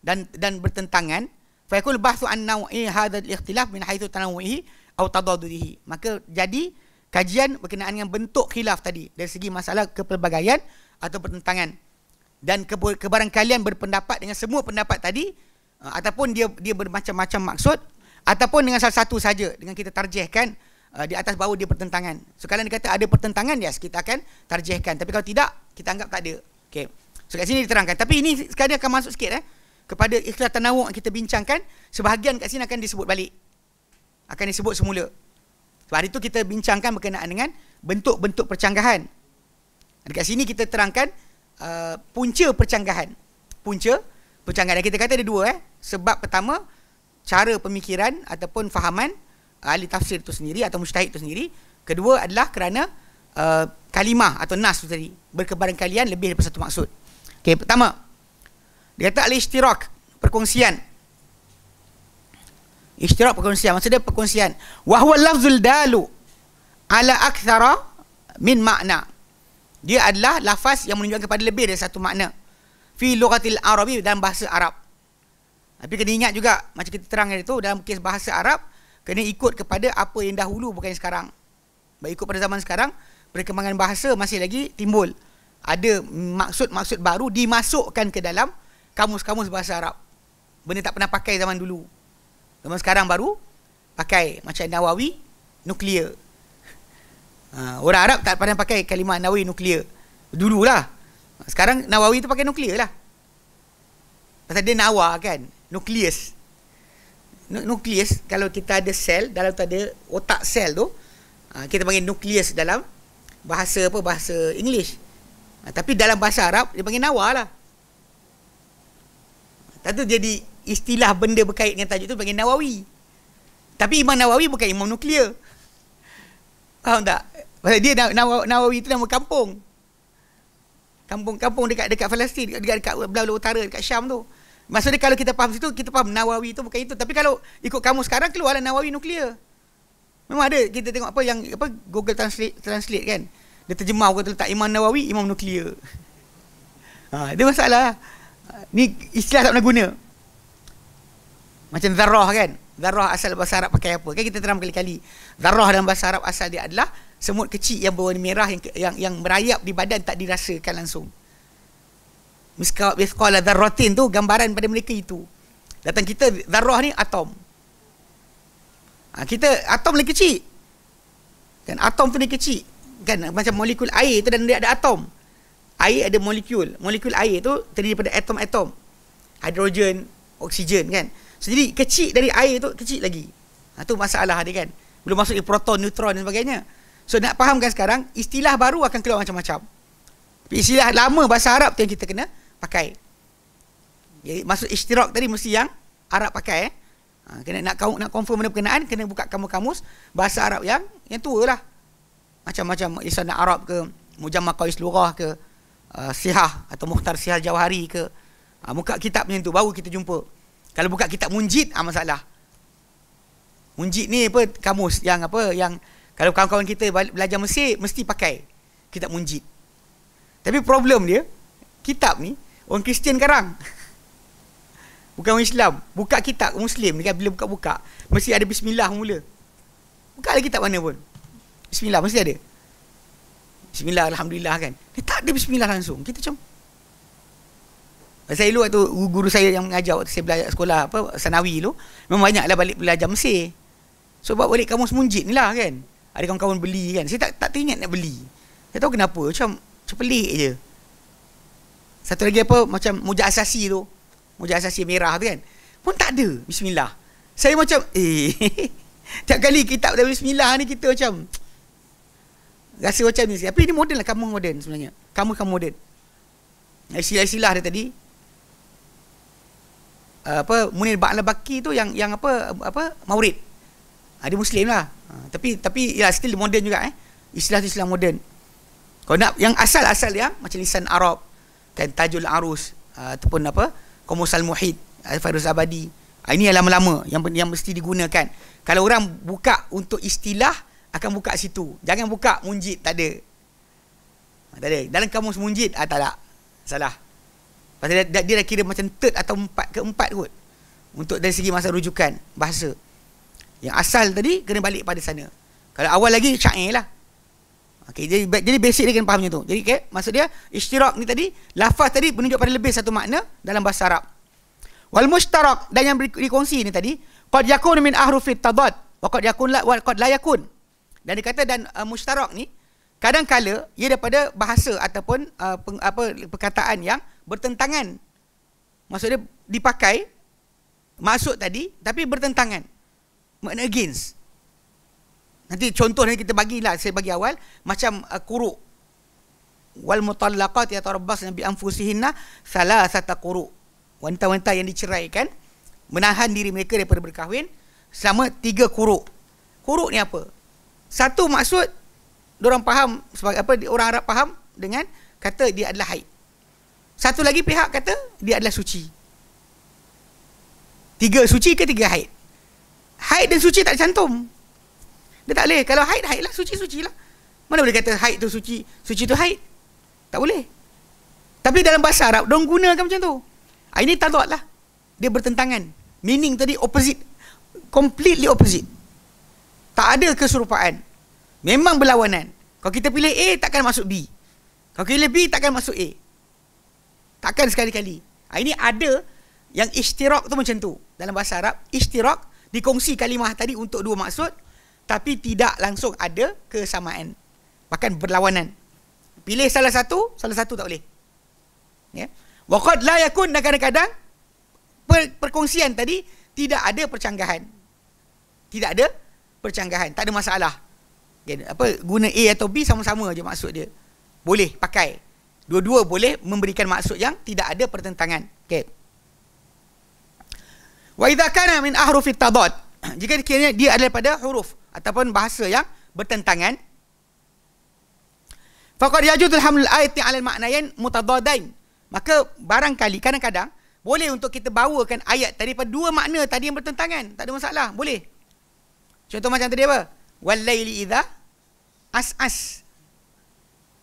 Speaker 1: dan bertentangan, fa yakul bahsu an naw'i hadzal ikhtilaf min haitsu tanawwuhi aw tadadudihi. Maka jadi kajian berkenaan dengan bentuk khilaf tadi dari segi masalah kepelbagaian atau pertentangan dan kebarangkalian berpendapat dengan semua pendapat tadi ataupun dia bermacam-macam maksud ataupun dengan salah satu saja dengan kita tarjihkan di atas bahawa dia pertentangan. So kalau dia kata ada pertentangan, yes, kita akan tarjihkan, tapi kalau tidak kita anggap tak ada. Okey. So kat sini diterangkan, tapi ini sekali akan masuk sikit kepada ikhtilaf tanawu' yang kita bincangkan, sebahagian kat sini akan disebut balik. Akan disebut semula. Sebab hari itu kita bincangkan berkenaan dengan bentuk-bentuk percanggahan. Dekat sini kita terangkan punca percanggahan. Punca percanggahan. Dan kita kata ada dua. Sebab pertama, cara pemikiran ataupun fahaman ahli tafsir itu sendiri atau mujtahid itu sendiri. Kedua adalah kerana kalimah atau nas itu tadi. Berkebarangkalian lebih daripada satu maksud. Okey, pertama. Dia kata al-ishtirak, perkongsian. Ishtirak perkongsian, maksudnya perkongsian. Wa huwa lafzul dalu ala akthara min makna. Dia adalah lafaz yang menunjukkan kepada lebih dari satu makna. Fi lughatil arabi, dalam bahasa Arab. Tapi kena ingat juga macam kita terangkan itu dalam kes bahasa Arab kena ikut kepada apa yang dahulu bukan yang sekarang. Baik ikut pada zaman sekarang perkembangan bahasa masih lagi timbul. Ada maksud-maksud baru dimasukkan ke dalam kamus-kamus bahasa Arab. Benda tak pernah pakai zaman dulu. Zaman sekarang baru pakai macam Nawawi nuklear. Orang Arab tak pernah pakai kalimah Nawawi nuklear. Dululah. Sekarang Nawawi tu pakai nuklear lah. Pasal dia nawa kan, nukleus. Nukleus kalau kita ada sel, dalam tu ada otak sel tu, kita panggil nukleus dalam bahasa bahasa English. Tapi dalam bahasa Arab dia panggil nawa lah. Tentu jadi istilah benda berkait dengan tajuk tu panggil Nawawi. Tapi Imam Nawawi bukan imam nuklear. Faham tak? Pasal dia Nawawi tu nama kampung. Kampung dekat Palestin, dekat belah utara, dekat Syam tu. Maksudnya kalau kita faham situ, kita faham Nawawi tu bukan itu. Tapi kalau ikut kamu sekarang, keluarlah Nawawi nuklear. Memang ada, kita tengok Google Translate kan. Dia terjemah, kata letak Imam Nawawi, imam nuklear. Dia masalah. Ni istilah tak pernah guna. Macam zarrah kan. Zarrah asal bahasa Arab pakai apa? Kan kita terang berkali-kali. Zarrah dalam bahasa Arab asal dia adalah semut kecil yang berwarna merah yang merayap di badan tak dirasakan langsung. Mithqala dzarratin tu gambaran pada mereka itu. Datang kita zarrah ni atom. Kita atom lagi kecil. Kan atom tu ni kecil. Kan macam molekul air tu dan dia ada atom. Air ada molekul. Molekul air tu terdiri daripada atom-atom. Hidrogen, oksigen kan. So, jadi kecil dari air tu kecil lagi. Tu masalah dia kan. Belum masuk proton, neutron dan sebagainya. So nak fahamkan sekarang, istilah baru akan keluar macam-macam. Tapi istilah lama bahasa Arab tu yang kita kena pakai. Jadi maksud ishtirak tadi mesti yang Arab pakai. Kena nak confirm benda berkenaan, kena buka kamus bahasa Arab yang tua lah. Macam-macam lisan Arab ke, Mujamma Qais Lughah ke, Sihah atau Mukhtar Sihah Jawhari ke. Buka kitab macam tu baru kita jumpa. Kalau buka kitab Munjid, masalah. Munjid ni apa, kamus yang apa, yang kalau kawan-kawan kita belajar Mesir mesti pakai kitab Munjid. Tapi problem dia, kitab ni orang Kristian karang. Bukan orang Islam. Buka kitab Muslim ni kan, bila buka-buka mesti ada bismillah mula. Buka lah kitab mana pun, bismillah mesti ada. Bismillah, alhamdulillah kan. Dia tak ada bismillah langsung. Kita macam, saya dulu waktu guru saya yang mengajar waktu saya belajar sekolah apa Sanawi tu, memang banyaklah balik belajar Mesir. So bawa balik kamus Munjid ni lah kan. Ada kawan-kawan beli kan. Saya tak teringat nak beli. Saya tahu kenapa. Macam pelik je. Satu lagi apa, macam Mujah Asasi tu. Mujah Asasi merah tu kan. Pun tak ada bismillah. Saya macam tiap kali kitab ada bismillah ni kita macam rasa macam ni. Tapi ini moden lah, kamus moden sebenarnya. Kamus moden. Istilah-istilah dia tadi. Munir Ba'la Baki tu yang apa Maurid. Dia Muslim lah. Tapi ya still modern juga Istilah modern. Kalau nak yang asal-asal yang macam lisan Arab kan, Tajul Arus ataupun apa Qamus Al-Muhit, Al-Fairuz Abadi. Ini yang lama-lama yang mesti digunakan. Kalau orang buka untuk istilah akan buka situ. Jangan buka Munjid, tak ada. Tak ada. Dalam kamus Munjid tak ada. Salah. Pasal dia dah kira macam third atau keempat kot. Untuk dari segi masa rujukan bahasa. Yang asal tadi kena balik pada sana. Kalau awal lagi syair lah. Okay, jadi basic dia kena faham macam tu. Jadi maksud dia ishtirak ni tadi, lafaz tadi menunjuk pada lebih satu makna dalam bahasa Arab. Wal mushtarak, dan yang dikongsi ni tadi, qad yakun min ahrufit tadad wa qad yakun la wa qad la yakun. Dan dia kata dan mushtarak ni kadang-kala ia daripada bahasa ataupun perkataan yang bertentangan. Maksud dia dipakai maksud tadi tapi bertentangan. Makna against. Nanti contoh ni kita bagilah, saya bagi awal macam quru. Wal mutallaqat yatarabbasna bi anfusihinna thalathata quru. Wanita-wanita yang diceraikan menahan diri mereka daripada berkahwin selama 3 quru. Quru ni apa? Satu maksud diorang faham sebagai apa, orang Arab faham dengan kata dia adalah haid. Satu lagi pihak kata dia adalah suci. 3 suci ke 3 haid? Haid dan suci tak cantum. Dia tak boleh. Kalau haid, haid lah. Suci lah. Mana boleh kata haid tu suci, suci tu haid? Tak boleh. Tapi dalam bahasa Arab, diorang gunakan macam tu. Ini tadad lah. Dia bertentangan. Meaning tadi opposite. Completely opposite. Tak ada keserupaan. Memang berlawanan. Kalau kita pilih A, takkan masuk B. Kalau pilih B, takkan masuk A. Takkan sekali-kali. Ini ada yang ishtirak tu macam tu. Dalam bahasa Arab, ishtirak dikongsi kalimah tadi untuk 2 maksud, tapi tidak langsung ada kesamaan. Bahkan berlawanan. Pilih salah satu tak boleh. Ya. Wa qad la yakun, dan kadang-kadang perkongsian tadi tidak ada percanggahan. Tidak ada percanggahan, tak ada masalah. Okay, guna A atau B sama-sama je maksud dia. Boleh pakai. Dua-dua boleh memberikan maksud yang tidak ada pertentangan. Okey. Wa idza kana min ahrufit tadad, jika dikiranya dia adalah pada huruf ataupun bahasa yang bertentangan, faqad yajuzul hamlul ayati 'ala al-ma'nayain mutadadain, maka barangkali kadang-kadang boleh untuk kita bawakan ayat daripada 2 makna tadi yang bertentangan. Tak ada masalah, boleh. Contoh macam tadi apa? Wal laili idza as'as.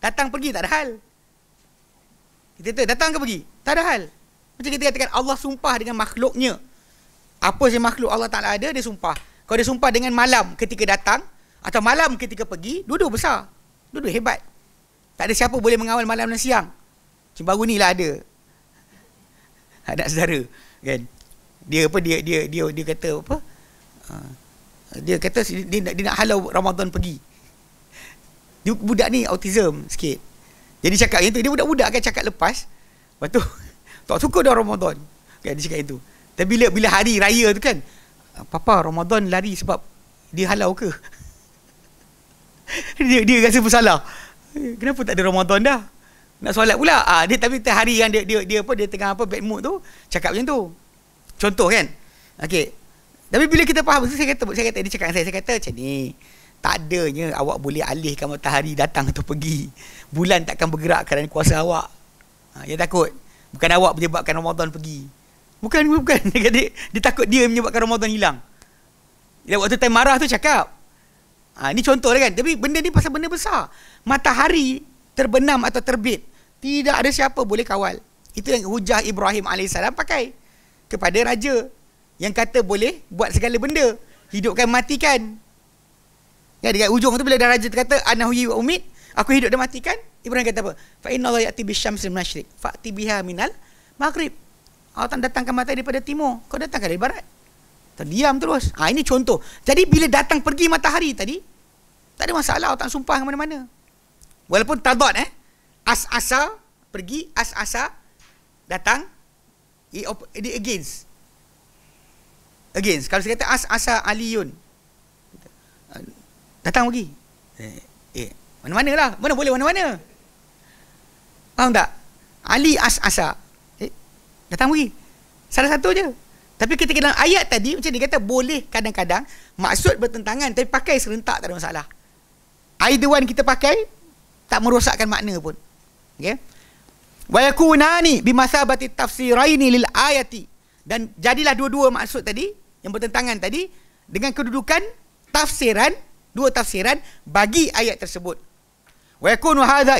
Speaker 1: Datang pergi tak ada hal. Kita kata datang ke pergi? Tak ada hal. Macam kita katakan Allah sumpah dengan makhluknya. Apa saja makhluk Allah Ta'ala ada, dia sumpah. Kalau dia sumpah dengan malam ketika datang atau malam ketika pergi, dua-dua besar. Dua-dua hebat. Tak ada siapa boleh mengawal malam dan siang. Cuma baru ni lah ada. anak saudara kan. Dia apa dia kata apa? Dia kata dia nak halau Ramadan pergi. Dia budak ni autism sikit. Jadi cakap yang tu, dia budak-budak kan cakap lepas. Lepas tu tak suka dah Ramadan. Kan dia cakap itu. Tapi bila hari raya tu kan, papa Ramadan lari sebab dia halau ke? dia rasa bersalah. Kenapa tak ada Ramadan dah? Nak solat pula. Dia tapi hari yang dia apa, dia tengah apa bad mood tu, cakap macam tu. Contoh kan. Okey. Tapi bila kita faham, saya kata dia cakap dengan saya kata macam ni. Tak adanya awak boleh alihkan matahari datang atau pergi. Bulan takkan bergerak kerana kuasa awak. Dia takut. Bukan awak menyebabkan Ramadan pergi. Bukan. Dia takut dia menyebabkan Ramadan hilang. Dia waktu time marah tu cakap. Ni contoh lah kan. Tapi benda ni pasal benda besar. Matahari terbenam atau terbit, tidak ada siapa boleh kawal. Itu yang hujah Ibrahim AS pakai kepada raja yang kata boleh buat segala benda, hidupkan matikan. Ya, dekat ujung tu bila raja kata ana huyi wa umit, aku hidup dan matikan, Ibrahim kata apa? Fa inna Allah ya'ti bisyamsil masyriq fa'ti biha minal maghrib. Allah datangkan matahari daripada timur, kau datangkan dari barat. Terdiam terus. Ini contoh. Jadi bila datang pergi matahari tadi, tak ada masalah, Allah tak sumpah ke mana-mana. Walaupun tadad as-asa pergi, as-asa datang, dia against. Kalau saya kata as-asa aliyun, datang pergi. Mana-mana lah. Mana boleh mana-mana. Faham tak? Ali as-asa. Datang pergi. Salah satu je. Tapi ketika dalam ayat tadi, macam dia kata boleh kadang-kadang, maksud bertentangan, tapi pakai serentak tak ada masalah. Either one kita pakai, tak merosakkan makna pun. Okay? Wa yakunani bimasabati tafsiraini lil ayati. Dan jadilah dua-dua maksud tadi, yang bertentangan tadi, dengan kedudukan tafsiran, dua tafsiran bagi ayat tersebut. Wa yakunu hadha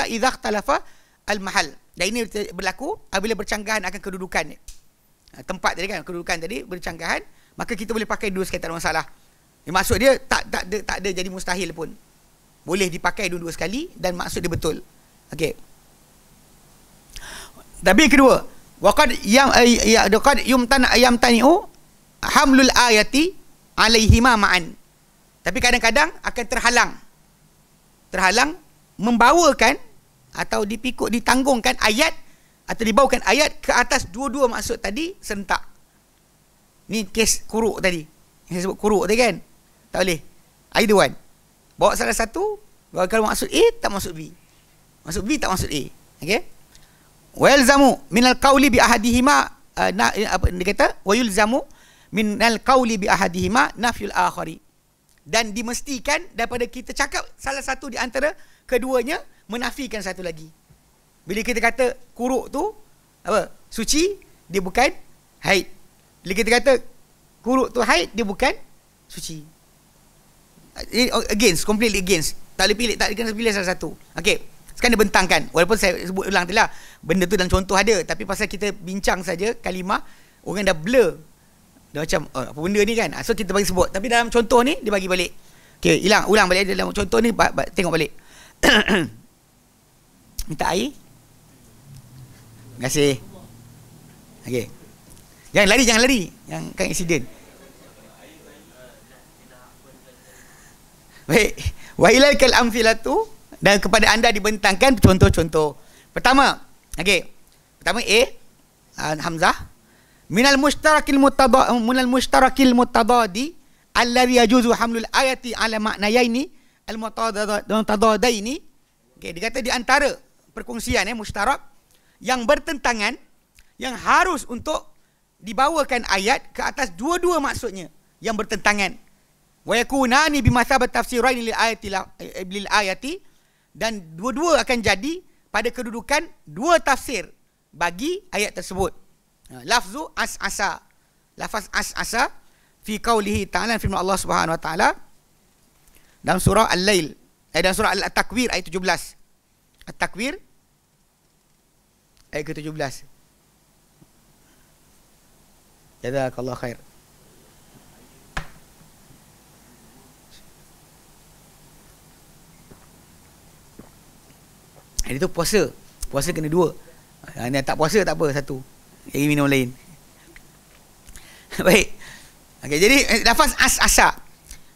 Speaker 1: idza ikhtalafa al-mahal. Dan ini berlaku apabila bercanggahan akan kedudukan tempat tadi kan, kedudukan tadi bercanggahan, maka kita boleh pakai dua sekali, tak ada masalah. Maksud dia tak ada jadi mustahil pun. Boleh dipakai dua-dua sekali dan maksud dia betul. Okey. Tapi kedua, waqad yamtani'u hamlul ayati alaihima ma'an. Tapi kadang-kadang akan terhalang membawakan atau ditanggungkan ayat atau dibawakan ayat ke atas dua-dua maksud tadi serentak. Ni kes kuruk tadi. Yang saya sebut kuruk tadi kan. Tak boleh. Either one. Bawa salah satu, kalau maksud A tak maksud B. Maksud B tak maksud A. Okey? Wa yalzamu minal qawli bi ahadihima dia kata wa yulzamu minal qawli bi ahadihima nafyul akhari. Dan dimestikan daripada kita cakap salah satu di antara keduanya menafikan satu lagi. Bila kita kata kuruk tu apa? Suci, dia bukan haid. Bila kita kata kuruk tu haid, dia bukan suci. Completely against. Tak boleh pilih, tak kena pilih salah satu. Okey. Sekarang dia bentangkan. Walaupun saya sebut ulang tadi lah, benda tu dalam contoh ada, tapi pasal kita bincang saja kalimah, orang dah blur. Dah macam apa benda ni kan. So kita bagi sebut. Tapi dalam contoh ni dia bagi balik. Okey, ulang balik dalam contoh ni, tengok balik. Minta air. Terima kasih. Okey. Jangan lari. Yang kan insiden. Baik. Wa ilaikal amthilatu, dan kepada anda dibentangkan contoh-contoh. Pertama, okey. Pertama A, hamzah. Minal mushtarakil mutadadi alladhi yajuzu hamlul ayati ala ma'nayaini al-mutadadaini. Okey, dia kata di antara perkongsian mushtarak yang bertentangan, yang harus untuk dibawakan ayat ke atas dua-dua maksudnya yang bertentangan. Wa yakunani bimathabat tafsirain lil ayati, dan dua-dua akan jadi pada kedudukan dua tafsir bagi ayat tersebut. Lafzu as-asa, lafaz as-asa fi qaulihi ta'ala, firman Allah Subhanahu wa taala dalam surah Al-Lail, dalam surah At-Takwir ayat 17. At-Takwir ayat ke-17. Jazakallahu khair. Itu puasa kena dua. Ni tak puasa tak apa, satu. Jadi minum lain. Baik. Okey, jadi lafaz as-asa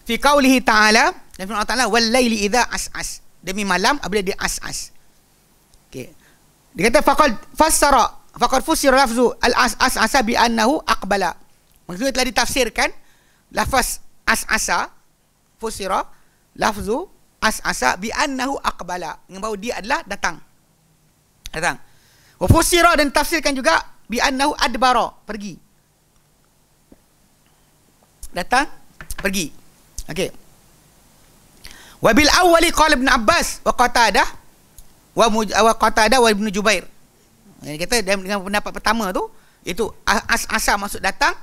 Speaker 1: fi qaulihi ta'ala, dan firman Allah Ta'ala, wal laili idza as-as, demi malam apabila dia as-as. Okey. Dia kata faqad fusira lafzu al-as-asa bi annahu aqbala. Maksudnya telah ditafsirkan lafaz as-asa, fusira lafzu as-asa bi annahu aqbala, dengan bahawa dia adalah datang. Wa fusira, dan tafsirkan juga bi annahu adbara, pergi. Datang, pergi. Okey. Wa bil awwali qala Ibn Abbas wa Qatadah wa Ibn Jubair. Dia kata dengan pendapat pertama tu, itu as-asa maksud datang,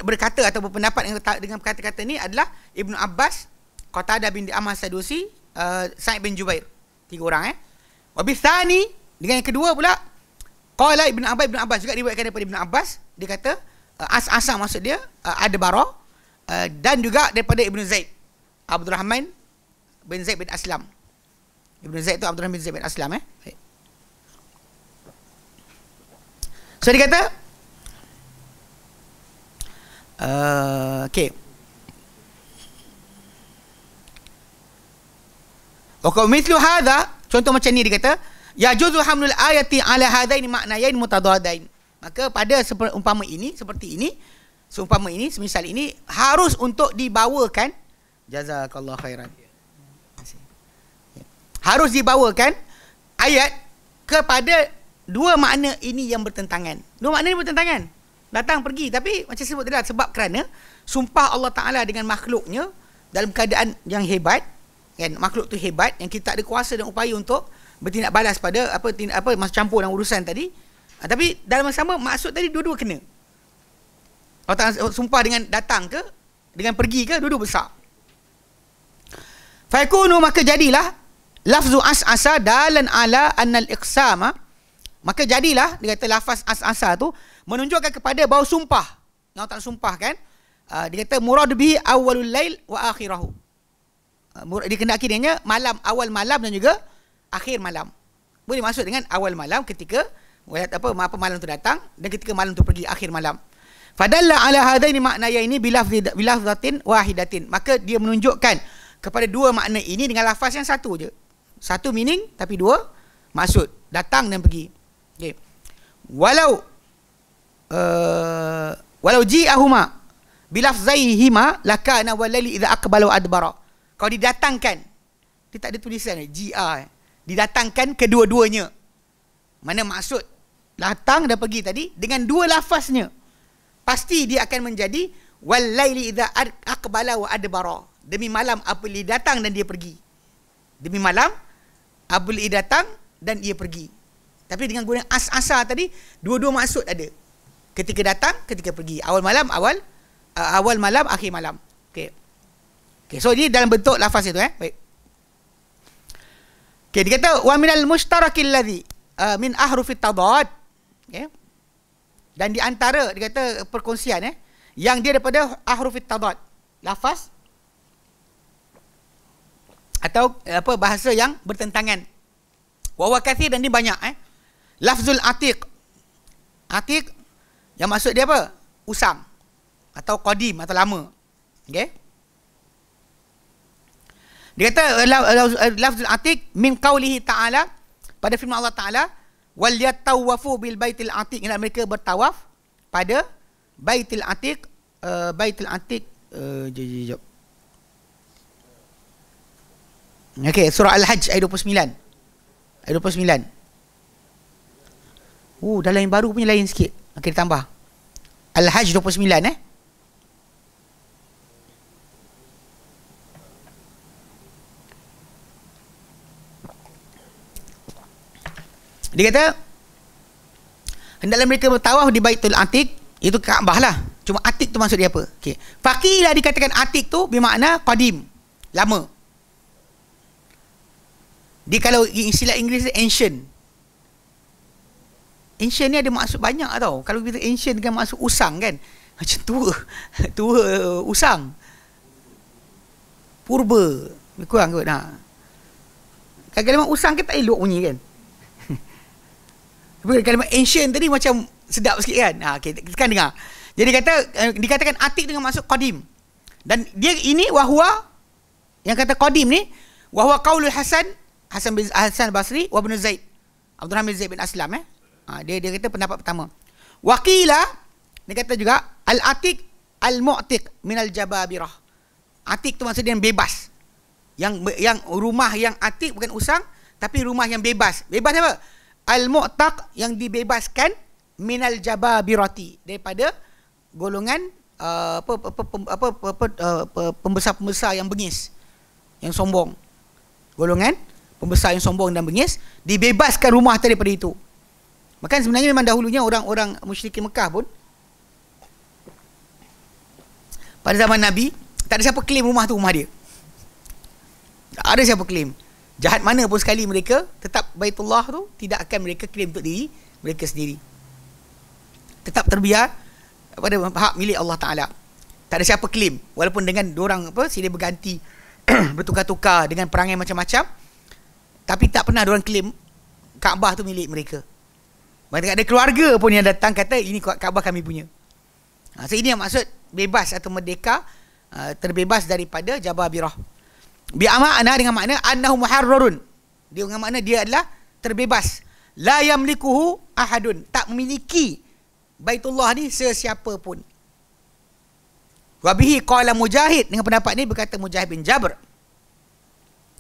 Speaker 1: berkata atau berpendapat dengan kata-kata ni adalah Ibn Abbas, Qatadah bin Di'amah Sadusi, Sa'id bin Jubair. 3 orang. Wa bil thani, dengan yang kedua pula, qala Ibn Abbas juga diriwayatkan daripada Ibn Abbas, dia kata as-asa maksud dia adbara, dan juga daripada Ibn Zaid, Abdul Rahman bin Zaid bin Aslam. Ibn Zaid tu Abdul Rahman bin Zaid bin Aslam. So dia kata okey. Mithlu hadha, contoh macam ni, dia kata yajuzu hamlul ayati ala hadaini ma'nayain mutadadain. Maka pada umpama ini, seperti ini, seumpama ini, semisal ini, harus untuk dibawakan, jazakallah khairan, harus dibawakan ayat kepada dua makna ini yang bertentangan. Dua makna ini bertentangan, datang pergi. Tapi macam sebut tadi, sebab kerana sumpah Allah Ta'ala dengan makhluknya dalam keadaan yang hebat, kan, makhluk tu hebat, yang kita ada kuasa dan upaya untuk bertindak balas pada masuk campur dalam urusan tadi. Tapi dalam masa sama, maksud tadi dua-dua kena. Allah Ta'ala sumpah dengan datang ke, dengan pergi ke, dua-dua besar. Faikunu, maka jadilah lafzu as-asa dalan ala annal iqsama, maka jadilah, dia kata lafaz as-asa tu menunjukkan kepada bahawa sumpah, Allah Ta'ala sumpah kan, dia kata murad bihi awwalul lail wa akhirahu, dikehendaki dengannya malam, awal malam dan juga akhir malam. Boleh masuk dengan awal malam ketika malam tu datang, dan ketika malam tu pergi, akhir malam. Fadalla ala hadaini ma'nayaini bilafzatin wahidatin, maka dia menunjukkan kepada dua makna ini dengan lafaz yang satu je. Satu meaning tapi dua maksud, datang dan pergi. Okey. Walau ji'ahuma bilafzaihima lakana walaili idza aqbala wa adbara. Kalau didatangkan, dia tak ada tulisan ji'a, didatangkan kedua-duanya. Mana maksud datang dan pergi tadi dengan dua lafaznya, pasti dia akan menjadi walaili idza aqbala wa adbara, demi malam apabila datang dan dia pergi. Demi malam apabila datang dan dia pergi. Tapi dengan guna as-asa tadi, dua-dua maksud ada. Ketika datang, ketika pergi. Awal malam, akhir malam. Okey. Okey, so ini dalam bentuk lafaz itu. Baik. Okey, dia kata wa minal mushtarakil ladzi min ahrufit tadad. Okey. Dan di antara, dia kata perkongsian yang dia daripada ahrufit tadad, lafaz atau bahasa yang bertentangan. Wa huwa kathir, dan dia banyak. Lafzul atiq. Atiq yang maksud dia apa? Usang atau qadim atau lama. Okey. Dia kata lafzul atiq min qaulihi ta'ala, pada firman Allah Ta'ala, wal yatawafu bil baitil atiq, yang mereka bertawaf pada baitil atiq. Baitil atiq jap. Okey, surah Al-Hajj ayat 29. Ayat 29. Dah lain, baru punya lain sikit. Okey, ditambah. Al-Hajj 29 Dia kata hendaklah mereka bertawaf di Baitul Atiq, itu Kaabah lah. Cuma Atiq tu maksud dia apa? Okey. Faqilah dikatakan Atiq tu bermakna qadim, lama. Dia kalau istilah Inggeris ancient. Ancient ni ada maksud banyak tau. Kalau kita ancient kan maksud usang kan. Macam tua. Tua usang. Purba. Lebih kurang kot. Kadang-kadang usang kan tak elok bunyi kan. Kalimah ancient tadi macam sedap sikit kan. Okay, sekarang dengar. Jadi dikatakan atik dengan maksud qadim. Dan dia ini wahwa, yang kata qadim ni wahwa qaulul Hasan Basri wa Ibn Zaid, Abdurrahman bin Zaid bin Aslam. Dia kata pendapat pertama. Waqila, dia kata juga al-atik al-mu'tiq minal jababirah. Atik tu maksudnya yang bebas. Yang rumah yang atik bukan usang, tapi rumah yang bebas. Bebas apa? Al-mu'taq, yang dibebaskan, minal jababirati, daripada golongan pembesar-pembesar yang bengis, yang sombong. Golongan pembesar yang sombong dan bengis, dibebaskan rumah daripada itu. Maka sebenarnya memang dahulunya orang-orang musyrikin Mekah pun, pada zaman Nabi, tak ada siapa claim rumah tu rumah dia. Tak ada siapa claim. Jahat mana pun sekali mereka, tetap Baitullah tu tidak akan mereka claim untuk diri mereka sendiri. Tetap terbiar pada hak milik Allah Ta'ala. Tak ada siapa claim. Walaupun dengan diorang silih berganti, bertukar-tukar dengan perangai macam-macam, tapi tak pernah diorang claim Kaabah tu milik mereka. Bahkan ada keluarga pun yang datang kata ini Kaabah kami punya. So ini yang maksud bebas atau merdeka, terbebas daripada jababirah. Bi'ama'na dengan makna annahu muharrarun. Dia dengan makna dia adalah terbebas. La yamlikuhu ahadun. Tak memiliki Baitullah ni sesiapa pun. Wabihi qala Mujahid. Dengan pendapat ni berkata Mujahid bin Jabr,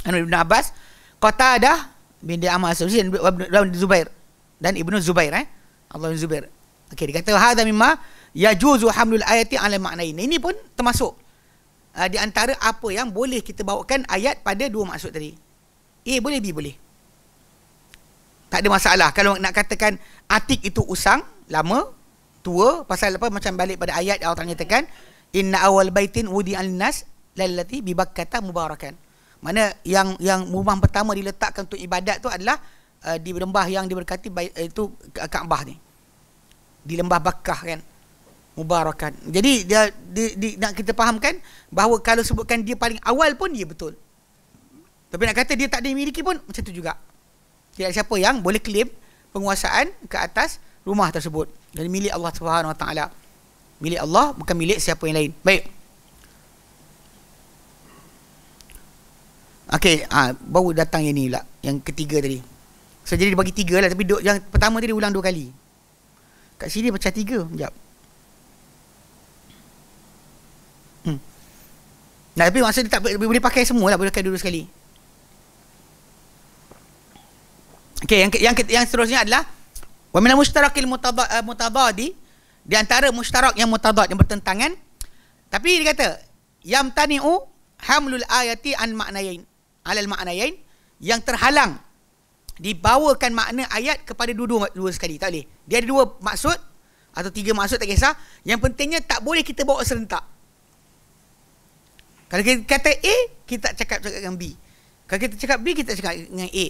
Speaker 1: Ibn Abbas, Qatadah bin Di'amah As-Sawsi dan Zubair. Dan Ibnu Zubair. Abdullah bin Zubair. Okey, dia kata hadza mimma yajuzu hamlul ayati ala ma'nain. Ini pun termasuk di antara apa yang boleh kita bawakan ayat pada dua maksud tadi. A boleh, B boleh. Tak ada masalah. Kalau nak katakan atik itu usang, lama, tua, pasal apa, macam balik pada ayat Allah Ta'ala nyatakan inna awal baitin wudi'an linnas lallati bi Bakkah mubarakan. Mana yang rumah pertama diletakkan untuk ibadat tu adalah di lembah yang diberkati itu Kaabah ni. Di lembah Bakkah kan. Mubarakan. Jadi dia nak kita fahamkan bahawa kalau sebutkan dia paling awal pun dia betul. Tapi nak kata dia tak dimiliki pun macam tu juga. Tidak siapa yang boleh claim penguasaan ke atas rumah tersebut. Jadi milik Allah Subhanahu Wa Taala. Milik Allah, bukan milik siapa yang lain. Baik. Okey, baru datang yang ni pula, yang ketiga tadi. So jadi dia bagi tiga lah, tapi yang pertama tadi ulang 2 kali. Kat sini pecah 3. Sekejap. Nah, tapi maksud dia tak boleh pakai semua lah, boleh pakai dulu sekali. Okey, yang seterusnya adalah wa minal mushtarakil mutadadi, di antara mushtarak yang mutadad, yang bertentangan, tapi dia kata yamtani'u hamlul ayati an ma'nayain alal ma'nayain, yang terhalang dibawakan makna ayat kepada dua sekali, tak boleh. Dia ada 2 maksud atau 3 maksud, tak kisah. Yang pentingnya tak boleh kita bawa serentak. Kalau kita kata A, kita cakap dengan B. Kalau kita cakap B, kita cakap dengan A.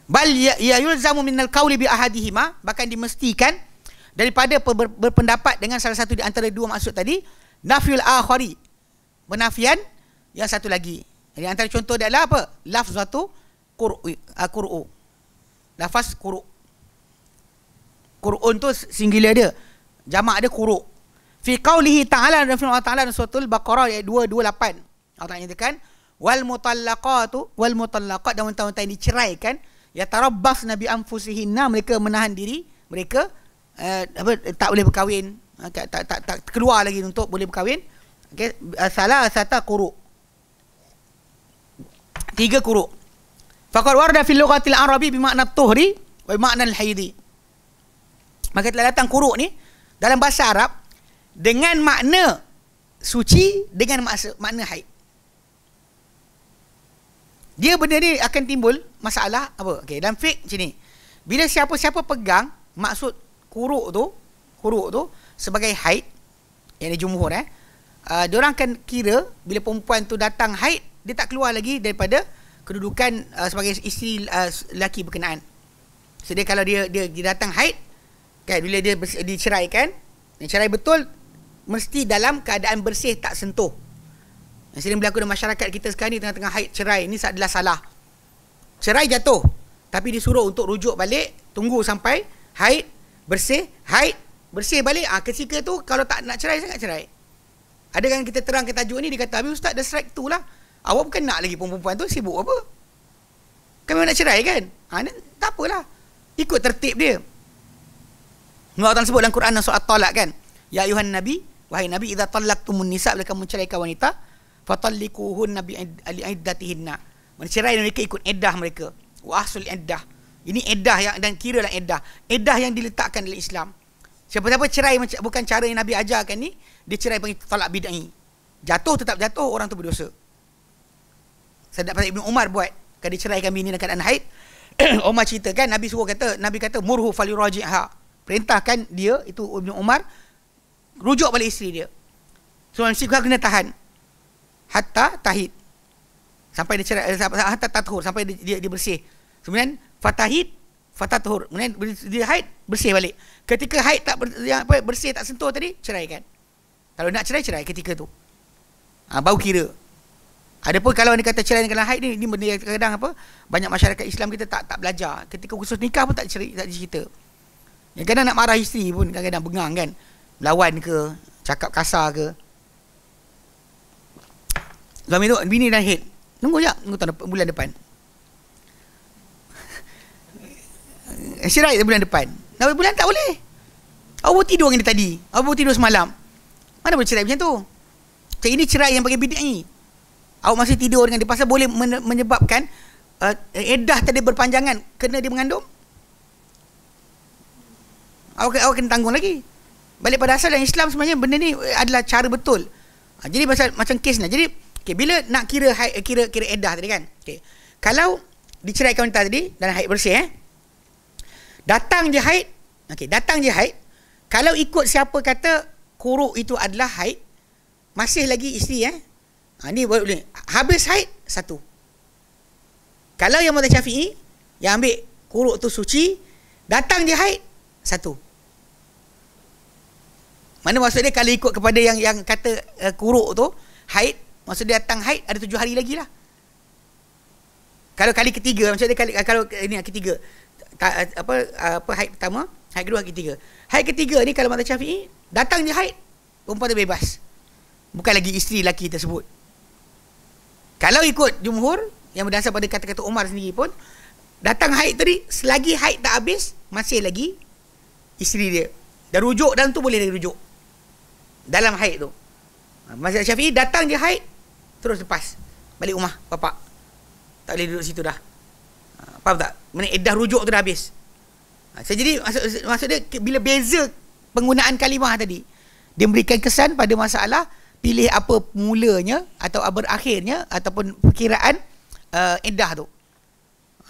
Speaker 1: Bal ya yulzamu minal qawli bi ahadihima, bahkan dimestikan daripada berpendapat dengan salah satu di antara 2 maksud tadi, nafyul akhari, penafian yang satu lagi. Jadi antara contoh dia adalah apa? Lafzatu qur'u. Lafaz qur'u. Qur'un tu singular dia. Jamak dia qur'u. Fi qawlihi ta'ala, dan firman Allah Ta'ala dalam suratul Baqarah ayat 228. Allah Ta'ala nyatakan wal mutallaqat, dan wanita-wanita yang diceraikan, yatarabbasna bi anfusihinna, mereka menahan diri mereka, tak boleh berkahwin, tak keluar lagi untuk boleh berkahwin. Okey, salasata quru, 3 quru. Faqad warada fil lughatil arabi bi makna tuhri wa makna al-haidi. Maka telah datang quru ni dalam bahasa Arab dengan makna suci, dengan makna haid. Dia benda ni akan timbul masalah apa? Okey, dalam fiqh macam ni. Bila siapa-siapa pegang maksud quru tu sebagai haid, yang di jumhur diorang akan kira bila perempuan tu datang haid, dia tak keluar lagi daripada kedudukan sebagai isteri lelaki berkenaan. So dia kalau dia datang haid kan, bila dia diceraikan, cerai betul mesti dalam keadaan bersih, tak sentuh. Yang sering berlaku dalam masyarakat kita sekarang ni, tengah-tengah haid cerai, ini adalah salah. Cerai jatuh, tapi disuruh untuk rujuk balik, tunggu sampai haid, bersih, haid, bersih balik. Ketika tu kalau tak nak cerai sangat cerai. Ada kan kita terang ke tajuk ni, dia kata, habis ustaz dah strike tu lah. Awak bukan nak lagi perempuan tu, sibuk apa? Kan memang nak cerai kan? Tak apalah. Ikut tertib dia. Allah Ta'ala sebut dalam Quran dan surah At-Talaq kan. Ya ayuhan Nabi, wahai Nabi, idza talaqtumun nisa, bila kamu menceraikan wanita, fatallikuhunna bi'iddatihinna. Mencerai mereka ikut iddah mereka. Wa ahsul iddah. Ini iddah yang, dan kira lah iddah. Iddah yang diletakkan dalam Islam. Siapa-siapa cerai bukan cara yang Nabi ajarkan ni, dia cerai panggil talak bid'i. Jatuh tetap jatuh, orang tu berdosa. Sedap pasal Ibnu Umar buat, kan dia ceraikan bini dalam keadaan haid. Umar ceritakan, Nabi kata murhu falyuraji'ha. Perintahkan dia, itu Ibnu Umar, rujuk balik isteri dia. So mesti kau kena tahan hatta tahid, sampai dia cerai, hatta tathur, sampai dia bersih. Kemudian fatahid fatathur, kemudian dia haid, bersih balik. Ketika haid tak bersih, tak sentuh tadi, ceraikan. Kalau nak cerai ketika tu. Baru kira. Adapun kalau dia kata cerai dengan haid ni benda yang kadang banyak masyarakat Islam kita tak belajar. Ketika khusus nikah pun tak cerita. Yang kadang nak marah isteri pun kadang-kadang bengang kan. Melawan ke, cakap kasar ke. Suami tu, bini dah haid. Tunggu bulan depan. Cerai bulan depan. Bulan tak boleh. Awak baru tidur dengan dia tadi. Awak baru tidur semalam. Mana boleh cerai macam tu? Macam ini cerai yang pakai bid'i. Awak masih tidur dengan dia pasal boleh menyebabkan iddah tadi berpanjangan, kena dia mengandung. Awak kena tanggung lagi. Balik pada asal yang Islam sebenarnya benda ni adalah cara betul. Jadi macam kes ni. Jadi bila nak kira iddah tadi kan. Kalau diceraikan wanita tadi dan haid bersih datang je haid. Datang je haid. Kalau ikut siapa kata kuruk itu adalah haid, masih lagi isteri ni boleh. Habis haid satu. Kalau yang mazhab Syafi'i yang ambil kuruk tu suci, datang je haid satu. Mana maksud dia kalau ikut kepada yang kata kuruk tu haid, maksud dia datang haid ada 7 hari lagi lah. Kalau kali ketiga, maksud dia kalau ini ketiga, haid pertama, haid kedua, haid ketiga. Haid ketiga ni kalau mazhab Syafi'i, datang je haid, perempuan tu bebas. Bukan lagi isteri lelaki tersebut. Kalau ikut jumhur yang berdasar pada kata-kata Umar sendiri pun, datang haid tadi, selagi haid tak habis, masih lagi isteri dia. Dan rujuk dalam tu boleh rujuk dalam haid tu. Mazhab Syafi'i datang je haid, terus lepas balik rumah bapak, tak boleh duduk situ dah. Faham tak? Mana iddah rujuk tu dah habis. Jadi maksud dia bila beza penggunaan kalimah tadi, dia memberikan kesan pada masalah pilih apa mulanya atau berakhirnya ataupun perkiraan iddah tu.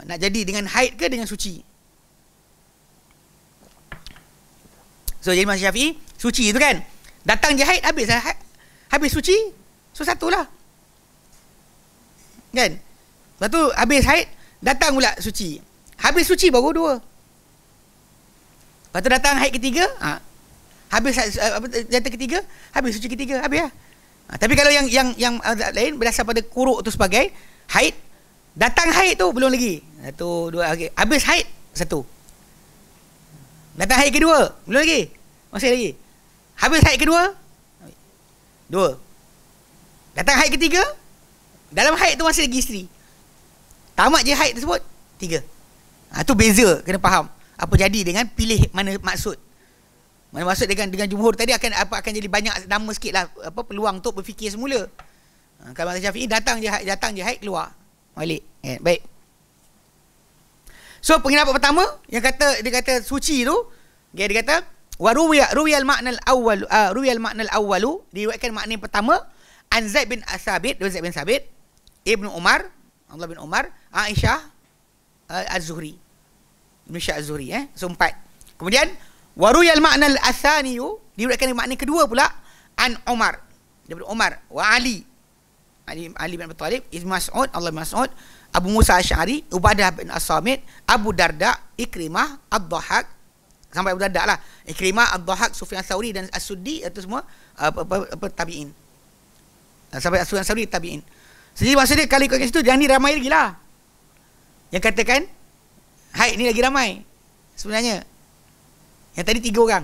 Speaker 1: Nak jadi dengan haid ke dengan suci. So jadi mazhab Syafi'i suci tu kan, datang je haid, habis suci, so satulah kan. Lepas tu habis haid, datang pula suci, habis suci baru dua. Lepas tu datang haid ketiga, habis jatuh ketiga, habis suci ketiga, habis lah. Tapi kalau yang lain berdasar pada kuruk tu sebagai haid, datang haid tu belum lagi. Satu, dua, okay. Habis haid, satu. Datang haid kedua, belum lagi. Masih lagi. Habis haid kedua, dua. Datang haid ketiga, dalam haid tu masih lagi isteri. Tamat je haid tersebut, tiga. Tu beza, kena faham. Apa jadi dengan pilih mana maksud. Mana maksud dengan jumhur tadi akan jadi banyak nama sikit lah peluang untuk berfikir semula. Kalau mazhab Syafi'i datang je haid keluar balik. Baik. So pendapat pertama yang dia kata suci tu, dia kata ruwiyal ma'nal awwalu, diriwayatkan makna yang pertama an Zaid bin Sabit, Ibnu Umar, Abdullah bin Umar, Aisyah Az-Zuhri. Ibnu Syah Az-Zuhri So 4. Kemudian waruyal ma'nal athaniyu, diriwayatkan makna kedua pula an Umar, daripada Umar, wa Ali bin Abi Thalib, Ibnu Mas'ud, Allah bin Mas'ud, Abu Musa Asy'ari, Ubadah bin As-Samit, Abu Darda, Ikrimah, Ad-Dhahhak, sampai Abu Darda lah, Ikrimah, Ad-Dhahhak, Sufyan Tsauri dan As-Suddi, itu semua tabi'in. Sampai Sufyan Tsauri tabi'in. Jadi maksudnya kalau ikut situ, yang ni ramai lagi lah yang katakan haid ni lagi ramai sebenarnya. Yang tadi 3 orang.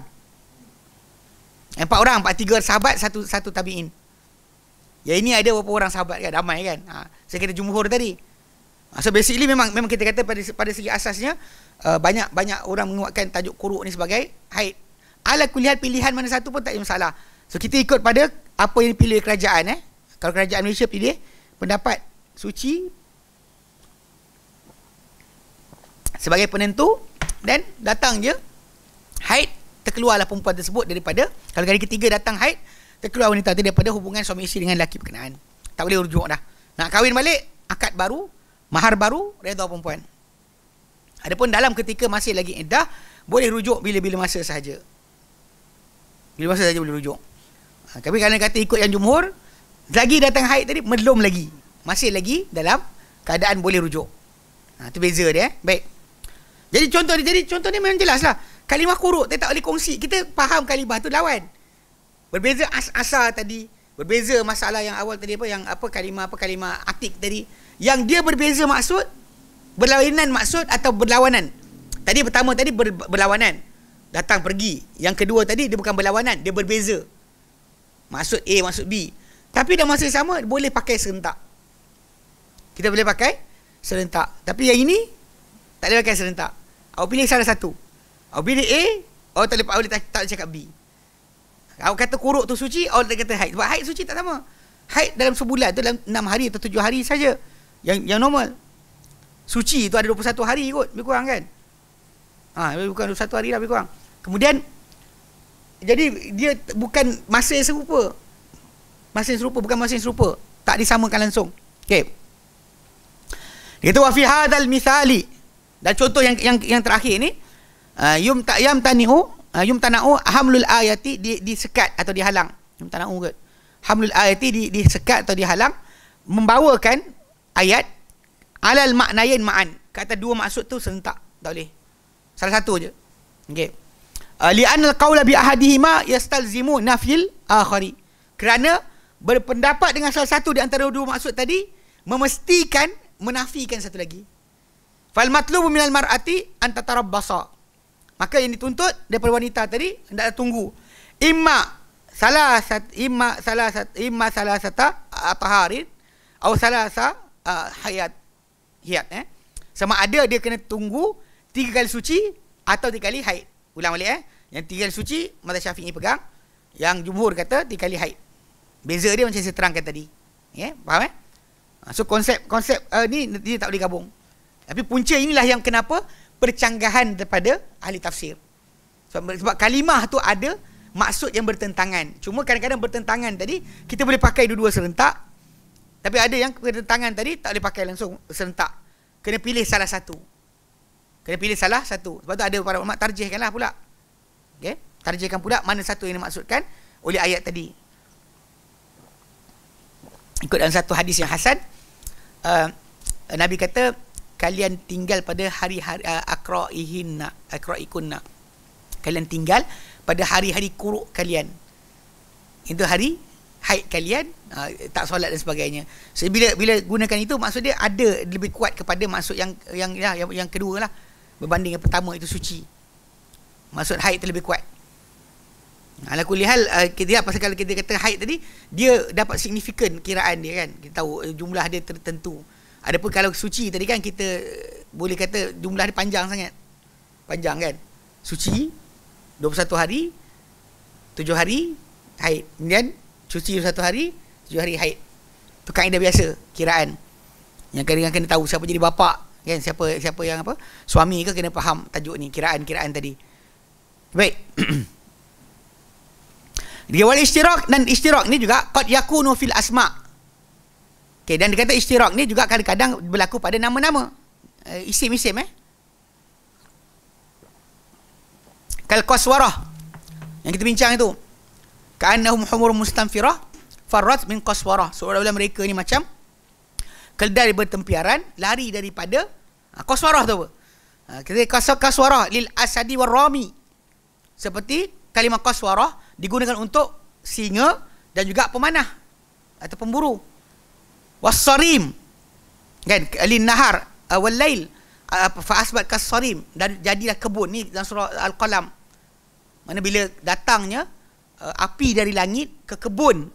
Speaker 1: 4 orang, 3 sahabat, satu tabi'in. Ya ini ada berapa orang sahabat kan, ramai kan. Saya kata jumhur tadi. So basically memang kita kata pada segi asasnya banyak orang menguatkan tajuk quru' ni sebagai haid. Ala kulli hal, pilihan mana satu pun tak ada masalah. So kita ikut pada apa yang dipilih kerajaan. Kalau kerajaan Malaysia pilih pendapat suci sebagai penentu, dan datang je haid, terkeluarlah perempuan tersebut daripada, kalau kali ketiga datang haid, terkeluar wanita itu daripada hubungan suami isteri dengan lelaki berkenaan. Tak boleh rujuk dah. Nak kahwin balik, akad baru, mahar baru, redha perempuan. Adapun dalam ketika masih lagi iddah, boleh rujuk bila-bila masa sahaja. Bila masa sahaja boleh rujuk. Tapi kalau kata ikut yang jumhur, lagi datang haid tadi, belum lagi. Masih lagi dalam keadaan boleh rujuk. Itu beza dia. Baik. Jadi contoh ni memang jelas lah. Kalimah quru' tak boleh kongsi. Kita faham kalimah tu lawan. Berbeza asal tadi. Berbeza masalah yang awal tadi kalimah atik tadi. Yang dia berbeza maksud, berlainan maksud atau berlawanan. Tadi pertama tadi berlawanan. Datang pergi. Yang kedua tadi dia bukan berlawanan, dia berbeza. Maksud A, maksud B. Tapi dalam masa yang sama boleh pakai serentak. Kita boleh pakai serentak. Tapi yang ini tak boleh pakai serentak. Awak pilih salah satu. Awak pilih A, awak tak boleh cakap B. Awak kata quru' tu suci, awak tak kata haid. Sebab haid suci tak sama. Haid dalam sebulan tu dalam 6 hari atau 7 hari saja. Yang normal. Suci tu ada 21 hari kot, lebih kurang kan? Lebih kurang 21 hari lah lebih kurang. Kemudian jadi dia bukan masa yang serupa. Masa yang serupa bukan masa yang serupa. Tak disamakan langsung. Okey. Dia kata wa fi hadzal mithali. Dan contoh yang terakhir ni, yumtana'u hamlul ayati, disekat atau dihalang. Yumtana'u kot. Hamlul ayati disekat atau dihalang, membawakan ayat alal maknayain ma'an. Kata dua maksud tu serentak. Tak boleh. Salah satu je. Okey. Li'anal qawla bi ahadihima yastalzimu nafyil akhari. Kerana berpendapat dengan salah satu di antara dua maksud tadi memestikan menafikan satu lagi. Fal matlubu minal mar'ati an tatarabbasa. Maka yang dituntut daripada wanita tadi hendaklah tunggu. Imma salasata taharin atau salasa hayat. Sama ada dia kena tunggu 3 kali suci atau 3 kali haid. Ulang balik Yang 3 kali suci mazhab Syafi'i pegang, yang jumhur kata 3 kali haid. Beza dia macam saya terangkan tadi. Faham So konsep ni dia tak boleh gabung. Tapi punca inilah yang kenapa percanggahan daripada ahli tafsir. Sebab kalimah tu ada maksud yang bertentangan. Cuma kadang-kadang bertentangan tadi kita boleh pakai dua-dua serentak. Tapi ada yang bertentangan tadi tak boleh pakai langsung serentak. Kena pilih salah satu. Sebab tu ada para ulama tarjihkanlah pula. Okey, tarjihkan pula mana satu yang dimaksudkan oleh ayat tadi. Ikut dalam satu hadis yang hasan, Nabi kata kalian tinggal pada hari-hari akra'ikunna. Kalian tinggal pada hari-hari quru' kalian. Itu hari haid kalian, tak solat dan sebagainya. So, bila gunakan itu, maksud dia ada lebih kuat kepada maksud yang kedua lah, berbanding yang pertama itu suci. Maksud haid itu lebih kuat. Ala kulli hal, kita pasal kalau kita kata haid tadi, dia dapat signifikan kiraan dia kan. Kita tahu jumlah dia tertentu. Adapun kalau suci tadi kan kita boleh kata jumlah dia panjang sangat. Panjang kan. Suci 21 hari, 7 hari haid. Kemudian suci 21 hari, 7 hari haid. Itu kaedah biasa kiraan. Yang kadang-kadang kena tahu siapa jadi bapa kan, siapa yang apa? Suami ke kena faham tajuk ni, kiraan tadi. Baik. Dia wal ishtirak, dan ishtirak ni juga qad yakunu fil asma'. Okay, dan dia kata ishtirak ni juga kadang-kadang berlaku pada nama-nama, isim-isim kal qaswarah yang kita bincang itu, ka'annahum humur mustanfirah farrat min qaswarah. Seolah-olah mereka ni macam keledai bertempiaran lari daripada qaswarah tu apa? Kita qaswarah lil asadi war rami. Seperti kalimah qaswarah digunakan untuk singa dan juga pemanah atau pemburu. Wassarim kan, lin nahar wal lail fa asbat kasarim, dan jadilah kebun ni dalam surah al-qalam. Mana bila datangnya api dari langit ke kebun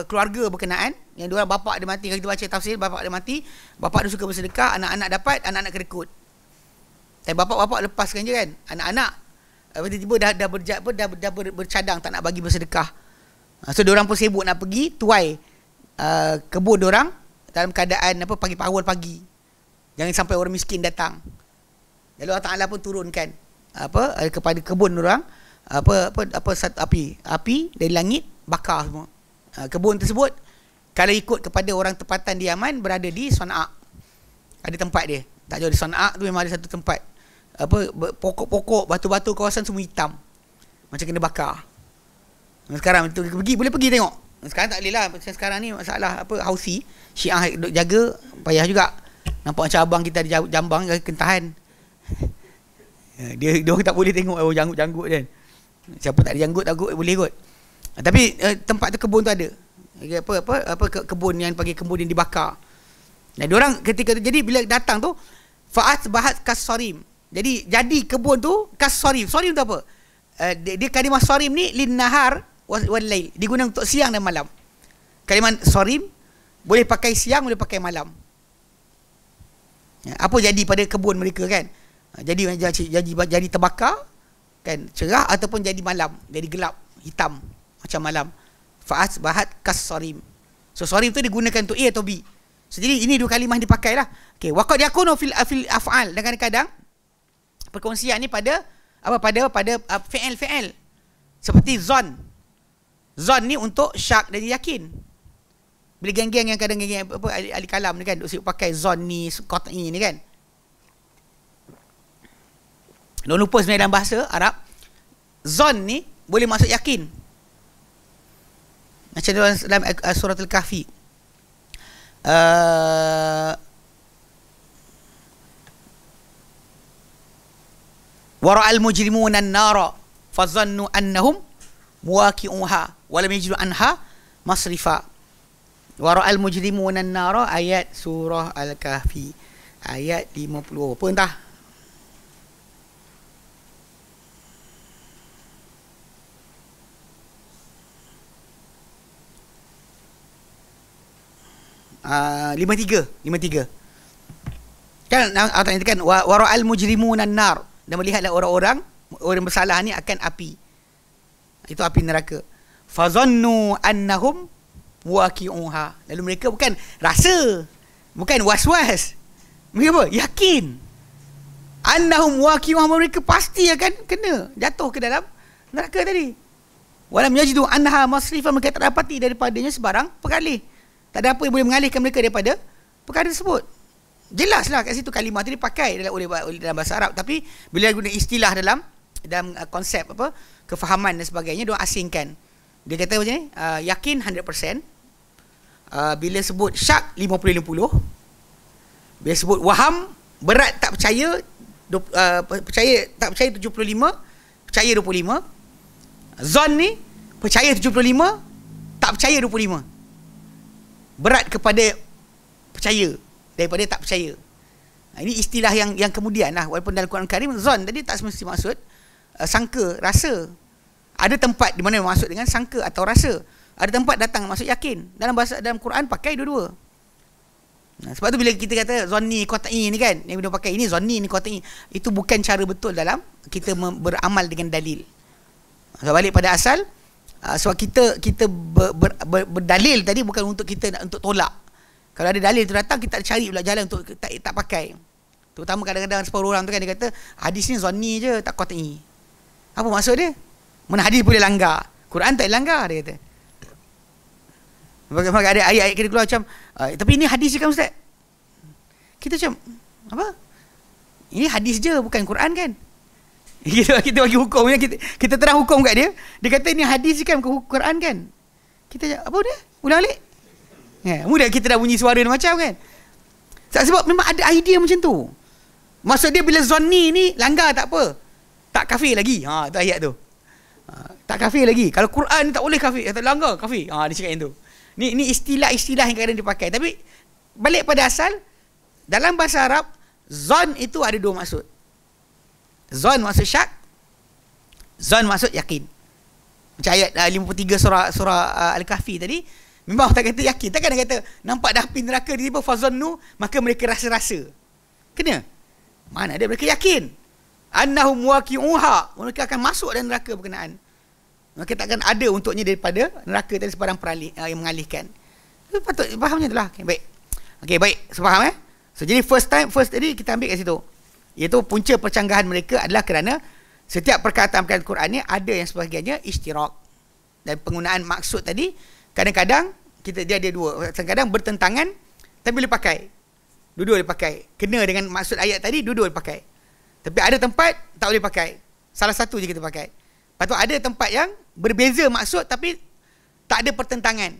Speaker 1: keluarga berkenaan, yang diorang bapak dia mati, kalau kita baca tafsir, bapak dia mati, bapak dia suka bersedekah, anak-anak dapat, anak-anak kerekut. Dan bapak-bapak lepaskan je kan, anak-anak tiba-tiba dah bercadang tak nak bagi bersedekah. So diorang pun sibuk nak pergi tuai kebun diorang dalam keadaan awal pagi. Jangan sampai orang miskin datang. Lalu Allah Taala pun turunkan kepada kebun diorang satu api dari langit bakar semua. Kebun tersebut kalau ikut kepada orang tempatan di Yaman berada di Sana'a. Ada tempat dia. Tak jauh di Sana'a tu memang ada satu tempat. Pokok-pokok, batu-batu kawasan semua hitam. Macam kena bakar. Sekarang itu boleh pergi tengok. Sekarang tak boleh lah. Macam sekarang ni masalah Houthi, Syiah duk jaga, payah juga. Nampak macam abang kita di Jambang kentahan. Dia tak boleh tengok janggut-janggut kan. Siapa tak ada janggut takut boleh kot. Tapi tempat tu kebun tu ada. Kebun yang panggil kebun yang dibakar. Nah, diorang ketika tu, jadi bila datang tu fa'at bahat kasarim. Jadi kebun tu kasarim. Sarim tu apa? Dia kalimah sarim ni lin nahar wal lail. Digunakan untuk siang dan malam. Kalimah sarim boleh pakai siang, boleh pakai malam. Apa jadi pada kebun mereka kan? Jadi terbakar kan, cerah ataupun jadi malam, jadi gelap, hitam macam malam. Fa'as bahat kasarim. So sarim tu digunakan untuk A atau B. So jadi ini dua kalimah dipakai lah. Okey, waqad yakunu fil af'al. Dan kadang-kadang perkongsian ni pada fi'il. Seperti zon. Zon ni untuk syak dan yakin. Bila geng-geng yang kadang geng ahli kalam ni kan duk pakai zon ni, qat'i ni kan. Jangan lupa sebenarnya dalam bahasa Arab zon ni boleh maksud yakin. Macam dalam surah Al-Kahfi. Wara'al mujrimuna an-nara fazannu annahum muwaqi'uha wa lam yajidu anha masrifa. Wara'al mujrimuna an-nara, ayat surah Al-Kahfi ayat 50. Apa entah? Lima tiga kan Allah nyatakan wara'al mujrimuna an-nar, dan melihatlah orang bersalah ni akan api. Itu api neraka. Fazannu annahum waqi'uha. Lalu mereka bukan rasa, bukan was-was. Mereka apa? Yakin. Annahum waqi'uha, mereka pasti akan kena jatuh ke dalam neraka tadi. Walam yajidu anha masrifa, mereka tak dapati daripadanya sebarang pengalih. Tak ada apa yang boleh mengalihkan mereka daripada perkara tersebut. Jelaslah kat situ kalimah tu dipakai oleh dalam bahasa Arab, tapi bila guna istilah dalam konsep kefahaman dan sebagainya, dia asingkan. Dia kata macam ni, yakin 100%. Bila sebut syak 50-50. Bila sebut waham, berat tak percaya, tak percaya 75, percaya 25. Zon ni percaya 75, tak percaya 25. Berat kepada percaya daripada tak percaya. Ini istilah yang kemudian lah. Walaupun dalam Quran Karim zon tadi tak semesti maksud sangka, rasa. Ada tempat di mana maksud dengan sangka atau rasa. Ada tempat datang maksud yakin. Dalam Quran pakai dua-dua. Sebab tu bila kita kata zonni qat'i ni kan, yang kita pakai ini zonni ni qat'i, itu bukan cara betul dalam kita beramal dengan dalil. So, balik pada asal, sebab kita berdalil tadi bukan untuk kita untuk tolak. Kalau ada dalil tu datang, kita cari pula jalan untuk tak pakai. Terutama kadang-kadang separuh orang tu kan, dia kata hadis ni zonni je, tak qat'i. Apa maksud dia? Mana hadis boleh langgar, Quran tak langgar, dia kata. Bagaimana ada ayat-ayat kita keluar macam tapi ini hadis je kan ustaz? Kita macam apa? Ini hadis je, bukan Quran kan? Kita bagi hukum, kita terang hukum kat dia. Dia kata ini hadis je kan, bukan Quran kan? Kita apa dia? Ulang balik. Mudah kita dah bunyi suara macam kan. Sebab memang ada idea macam tu. Maksud dia bila zonni ni langgar tak apa, tak kafir lagi. Tu ayat tu. Tak kafir lagi. Kalau Quran tak boleh kafir, tak langgar kafir. Dia cakap yang tu. Ni istilah-istilah yang kadang dipakai. Tapi balik pada asal, dalam bahasa Arab zon itu ada dua maksud. Zon maksud syak, Zon maksud yakin. Macam ayat 53 surah Al-Kahfi tadi, memang tak kata yakin. Takkan dia kata nampak dah api neraka tiba-tiba fazannu, maka mereka rasa-rasa. Kena. Mana ada mereka yakin. Annahum waqi'uha, mereka akan masuk dalam neraka berkenaan. Maka takkan ada untuknya daripada neraka tadi sebarang yang mengalihkan. Patut fahamnya itulah. Okay, baik. Okey, baik. Faham So jadi first tadi kita ambil kat situ. Iaitu punca percanggahan mereka adalah kerana setiap perkataan Quran ni ada yang sebahagiannya ishtirak. Dan penggunaan maksud tadi kadang-kadang dia ada dua. Kadang-kadang bertentangan tapi boleh pakai. Dua-dua boleh pakai. Kena dengan maksud ayat tadi, dua-dua boleh pakai. Tapi ada tempat tak boleh pakai. Salah satu je kita pakai. Lepas tu ada tempat yang berbeza maksud tapi tak ada pertentangan.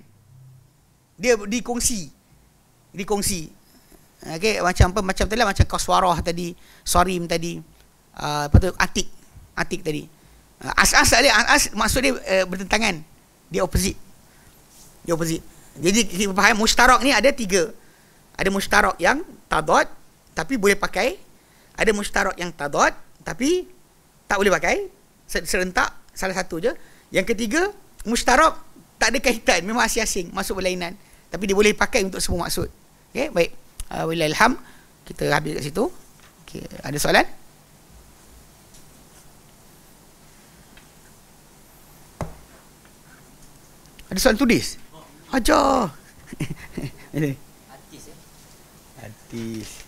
Speaker 1: Dia dikongsi. Okey, macam tadi lah, macam Qaswarah tadi, Sarim tadi. Lepas tu Atik tadi. As-as tak ada. As maksud dia bertentangan. Dia opposite. Jadi kita faham mushtarak ni ada tiga. Ada mushtarak yang tadad tapi boleh pakai. Ada mushtarak yang tadad tapi tak boleh pakai. Serentak salah satu je. Yang ketiga, mushtarak tak ada kaitan, memang asing-asing, masuk berlainan. Tapi dia boleh pakai untuk semua maksud. Okey, baik. Wallahilham. Kita habis kat situ. Okey, ada soalan? Ada soalan tulis? Ajar. Artis.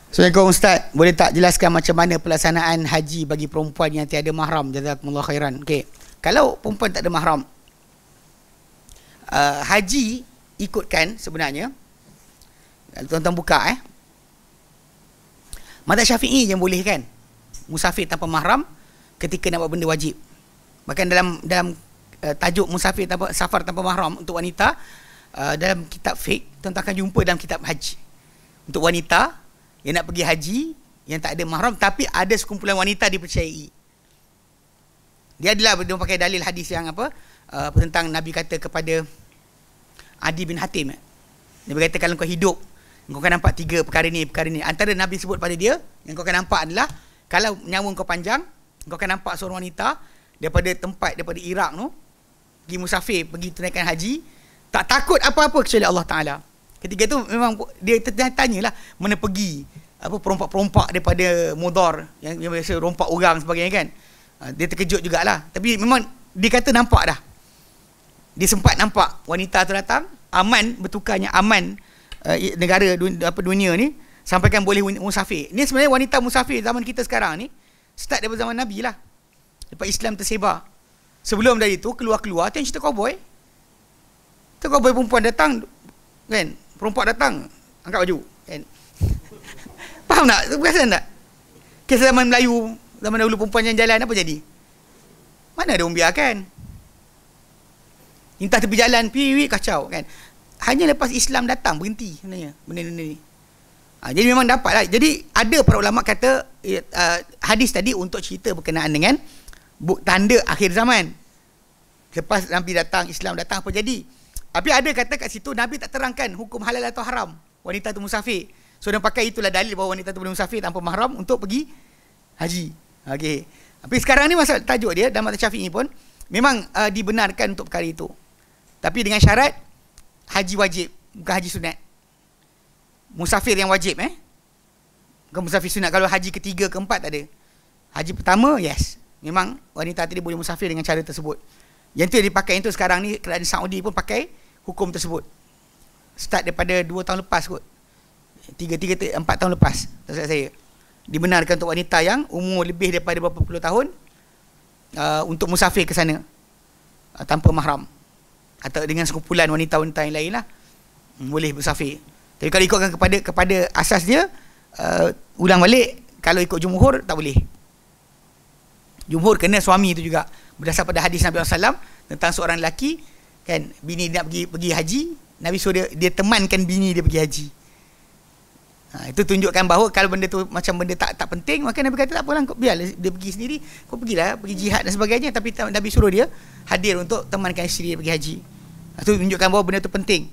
Speaker 1: Assalamualaikum Ustaz. Boleh tak jelaskan macam mana pelaksanaan haji bagi perempuan yang tiada mahram? Jazakumullah khairan. Okey. Kalau perempuan tak ada mahram, haji ikutkan sebenarnya. Tuan-tuan buka Mazhab Syafi'i yang boleh kan musafir tanpa mahram ketika nak buat benda wajib. Bahkan dalam tajuk musafir safar tanpa mahram untuk wanita, dalam kitab fiqh tuan-tuan akan jumpa dalam kitab haji. Untuk wanita yang nak pergi haji yang tak ada mahram tapi ada sekumpulan wanita dipercayai. Dia pakai dalil hadis yang tentang Nabi kata kepada Adi bin Hatim. Nabi kata kalau kau hidup, kau akan nampak tiga perkara ni. Antara Nabi sebut pada dia yang kau akan nampak adalah kalau nyawa kau panjang, kau akan nampak seorang wanita daripada Iraq tu pergi musafir, pergi tunaikan haji, tak takut apa-apa kecuali Allah Taala. Ketika tu memang dia tanyalah mana pergi perompak-perompak daripada Mudar yang biasa rompak orang sebagainya kan. Dia terkejut jugalah. Tapi memang dia kata nampak dah. Dia sempat nampak wanita tu datang, aman, bertukarnya aman negara dunia ni sampaikan boleh musafir. Ni sebenarnya wanita musafir zaman kita sekarang ni start daripada zaman Nabi lah. Lepas Islam tersebar. Sebelum dari itu keluar-keluar tu yang cerita cowboy. Tu cowboy perempuan datang kan, perompak datang angkat baju kan. Faham tak? Perasan tak? Kisah zaman Melayu, zaman dahulu perempuan yang jalan apa jadi? Mana ada orang biarkan? Entah tepi jalan, piwi kacau kan. Hanya lepas Islam datang berhenti sebenarnya benda-benda ni. Jadi memang dapat lah. Jadi ada para ulama kata hadis tadi untuk cerita berkenaan dengan tanda akhir zaman. Lepas Nabi datang, Islam datang, apa jadi? Tapi ada kata kat situ Nabi tak terangkan hukum halal atau haram wanita tu musafir. So dia pakai itulah dalil bahawa wanita tu boleh musafir tanpa mahram untuk pergi haji. Okey. Tapi sekarang ni masalah tajuk dia dalam mazhab Syafi'i pun memang dibenarkan untuk perkara itu. Tapi dengan syarat haji wajib, bukan haji sunat. Musafir yang wajib bukan musafir sunat. Kalau haji ketiga, keempat tak ada. Haji pertama, yes. Memang wanita tadi boleh musafir dengan cara tersebut. Yang tu yang dipakai itu sekarang ni kerajaan Saudi pun pakai hukum tersebut. Start daripada 2 tahun lepas kot. 4 tahun lepas. Tak saya. Dibenarkan untuk wanita yang umur lebih daripada berapa puluh tahun untuk musafir ke sana tanpa mahram. Atau dengan sekumpulan wanita-wanita yang lain lah. Boleh musafir. Tapi kalau ikutkan kepada asas dia, ulang balik, kalau ikut jumhur tak boleh. Jumhur kena suami itu juga. Berdasar pada hadis Nabi SAW tentang seorang lelaki kan, bini dia nak pergi haji, Nabi suruh dia temankan bini dia pergi haji. Itu tunjukkan bahawa kalau benda tu macam benda tak penting, maka Nabi kata tak apalah, biarlah dia pergi sendiri, kau pergilah pergi jihad dan sebagainya, tapi Nabi suruh dia hadir untuk temankan isteri dia pergi haji. Itu tunjukkan bahawa benda tu penting.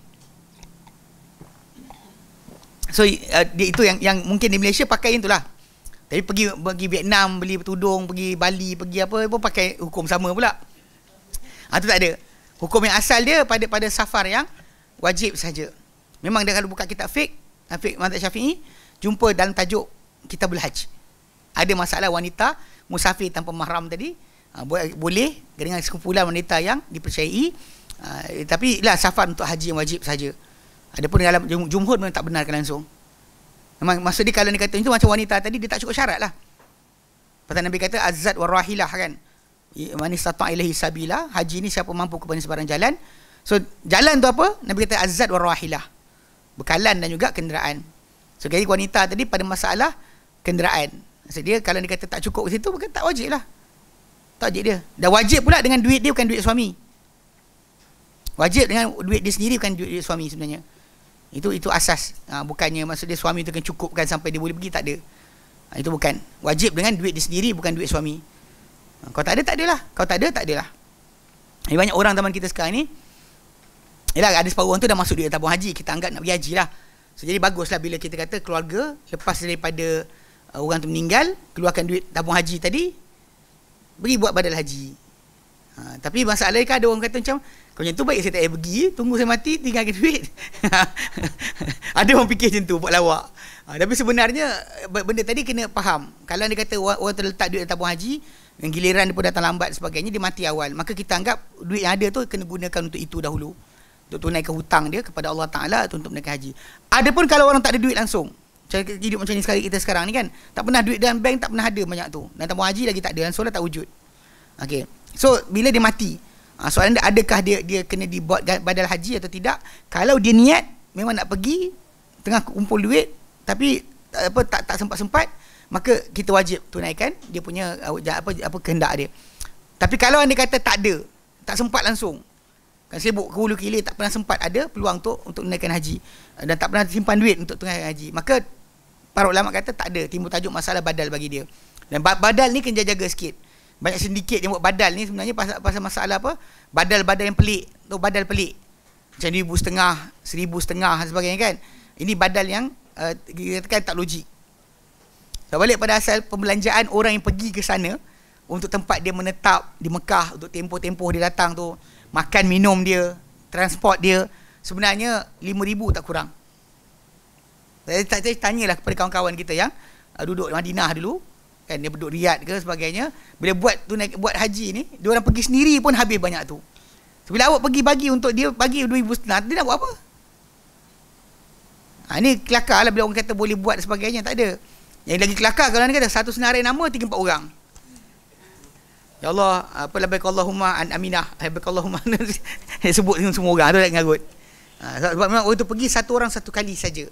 Speaker 1: So itu yang mungkin di Malaysia pakai itulah Tapi pergi Vietnam beli tudung, pergi Bali, pergi apa pun pakai hukum sama pula. Tu tak ada. Hukum yang asal dia pada safar yang wajib saja. Memang dia kalau buka kitab fiqh mazhab Syafi'i, jumpa dalam tajuk Kitabul Hajj. Ada masalah wanita musafir tanpa mahram tadi, boleh dengan sekumpulan wanita yang dipercayai, tapi lah safar untuk haji yang wajib saja. Adapun dalam jumhur memang tak benarkan langsung. Memang maksud dia kalau dia kata itu macam wanita tadi, dia tak cukup syarat lah. Pasal Nabi kata azad warahilah kan, man istata' ilaihi sabila, haji ni siapa mampu kepada sebarang jalan. So jalan tu apa? Nabi kata azad warahilah, bekalan dan juga kenderaan. So jadi wanita tadi pada masalah kenderaan, maksud dia kalau dia kata tak cukup ke situ, bukan tak wajib lah. Tak wajib dia. Dan wajib pula dengan duit dia, bukan duit suami. Wajib dengan duit dia sendiri, bukan duit suami sebenarnya. Itu asas. Bukannya maksud dia suami tu kan cukupkan sampai dia boleh pergi, tak ada. Itu bukan. Wajib dengan duit dia sendiri, bukan duit suami. Kau tak ada, tak adalah. Kau tak ada, tak adalah. Banyak orang zaman kita sekarang ni, yelah, ada separuh orang tu dah masuk duit tabung haji, kita anggap nak pergi haji lah. So jadi baguslah bila kita kata keluarga lepas daripada orang tu meninggal, keluarkan duit tabung haji tadi, pergi buat badal haji. Tapi masalahnya kan ada orang kata macam, kalau macam tu baik saya tak payah pergi, tunggu saya mati tinggalkan duit. Ada orang fikir macam tu, buat lawak. Tapi sebenarnya benda tadi kena faham. Kalau dia kata orang terletak duit tabung haji, yang giliran dia pun datang lambat sebagainya, dia mati awal, maka kita anggap duit yang ada tu kena gunakan untuk itu dahulu, untuk tunaikan hutang dia kepada Allah Ta'ala, untuk menaikkan haji. Adapun kalau orang tak ada duit langsung, hidup macam ni sekali kita sekarang ni kan, tak pernah duit dalam bank, tak pernah ada banyak tu, dan tabung haji lagi tak ada, dan solat tak wujud. Okay. So bila dia mati, soalan dia, adakah dia kena dibuat badal haji atau tidak? Kalau dia niat memang nak pergi, tengah kumpul duit tapi tak sempat-sempat, maka kita wajib tunaikan dia punya apa kehendak dia. Tapi kalau anda kata tak ada, tak sempat langsung, kan sibuk ke hulu kilir, tak pernah sempat ada peluang untuk tunaikan haji, dan tak pernah simpan duit untuk tunaikan haji, maka para ulama kata tak ada, timbul tajuk masalah badal bagi dia. Dan badal ni kena jaga sikit. Banyak sindiket yang buat badal ni sebenarnya pasal masalah apa? Badal-badal yang pelik, tu badal pelik. Macam RM1,500, RM1,500 dan sebagainya kan. Ini badal yang dikatakan tak logik. So balik pada asal pembelanjaan orang yang pergi ke sana untuk tempat dia menetap di Mekah, untuk tempoh-tempoh dia datang tu, makan minum dia, transport dia, sebenarnya RM5,000 tak kurang. Saya tanyalah kepada kawan-kawan kita yang duduk di Madinah dulu, kan, dia duduk Riyadh ke sebagainya, bila buat haji ni, dia orang pergi sendiri pun habis banyak tu. So, bila awak pergi bagi untuk dia, bagi RM2,500, dia nak buat apa? Ni kelakar lah bila orang kata boleh buat sebagainya, tak ada. Yang lagi kelakar kalau dia kata satu senarai nama 3-4 orang. Ya Allah, apa labbaik Allahumma an aminah, labbaik Allahumma sebut semua orang tu tak ngarut. Sebab memang orang tu pergi satu orang satu kali saja.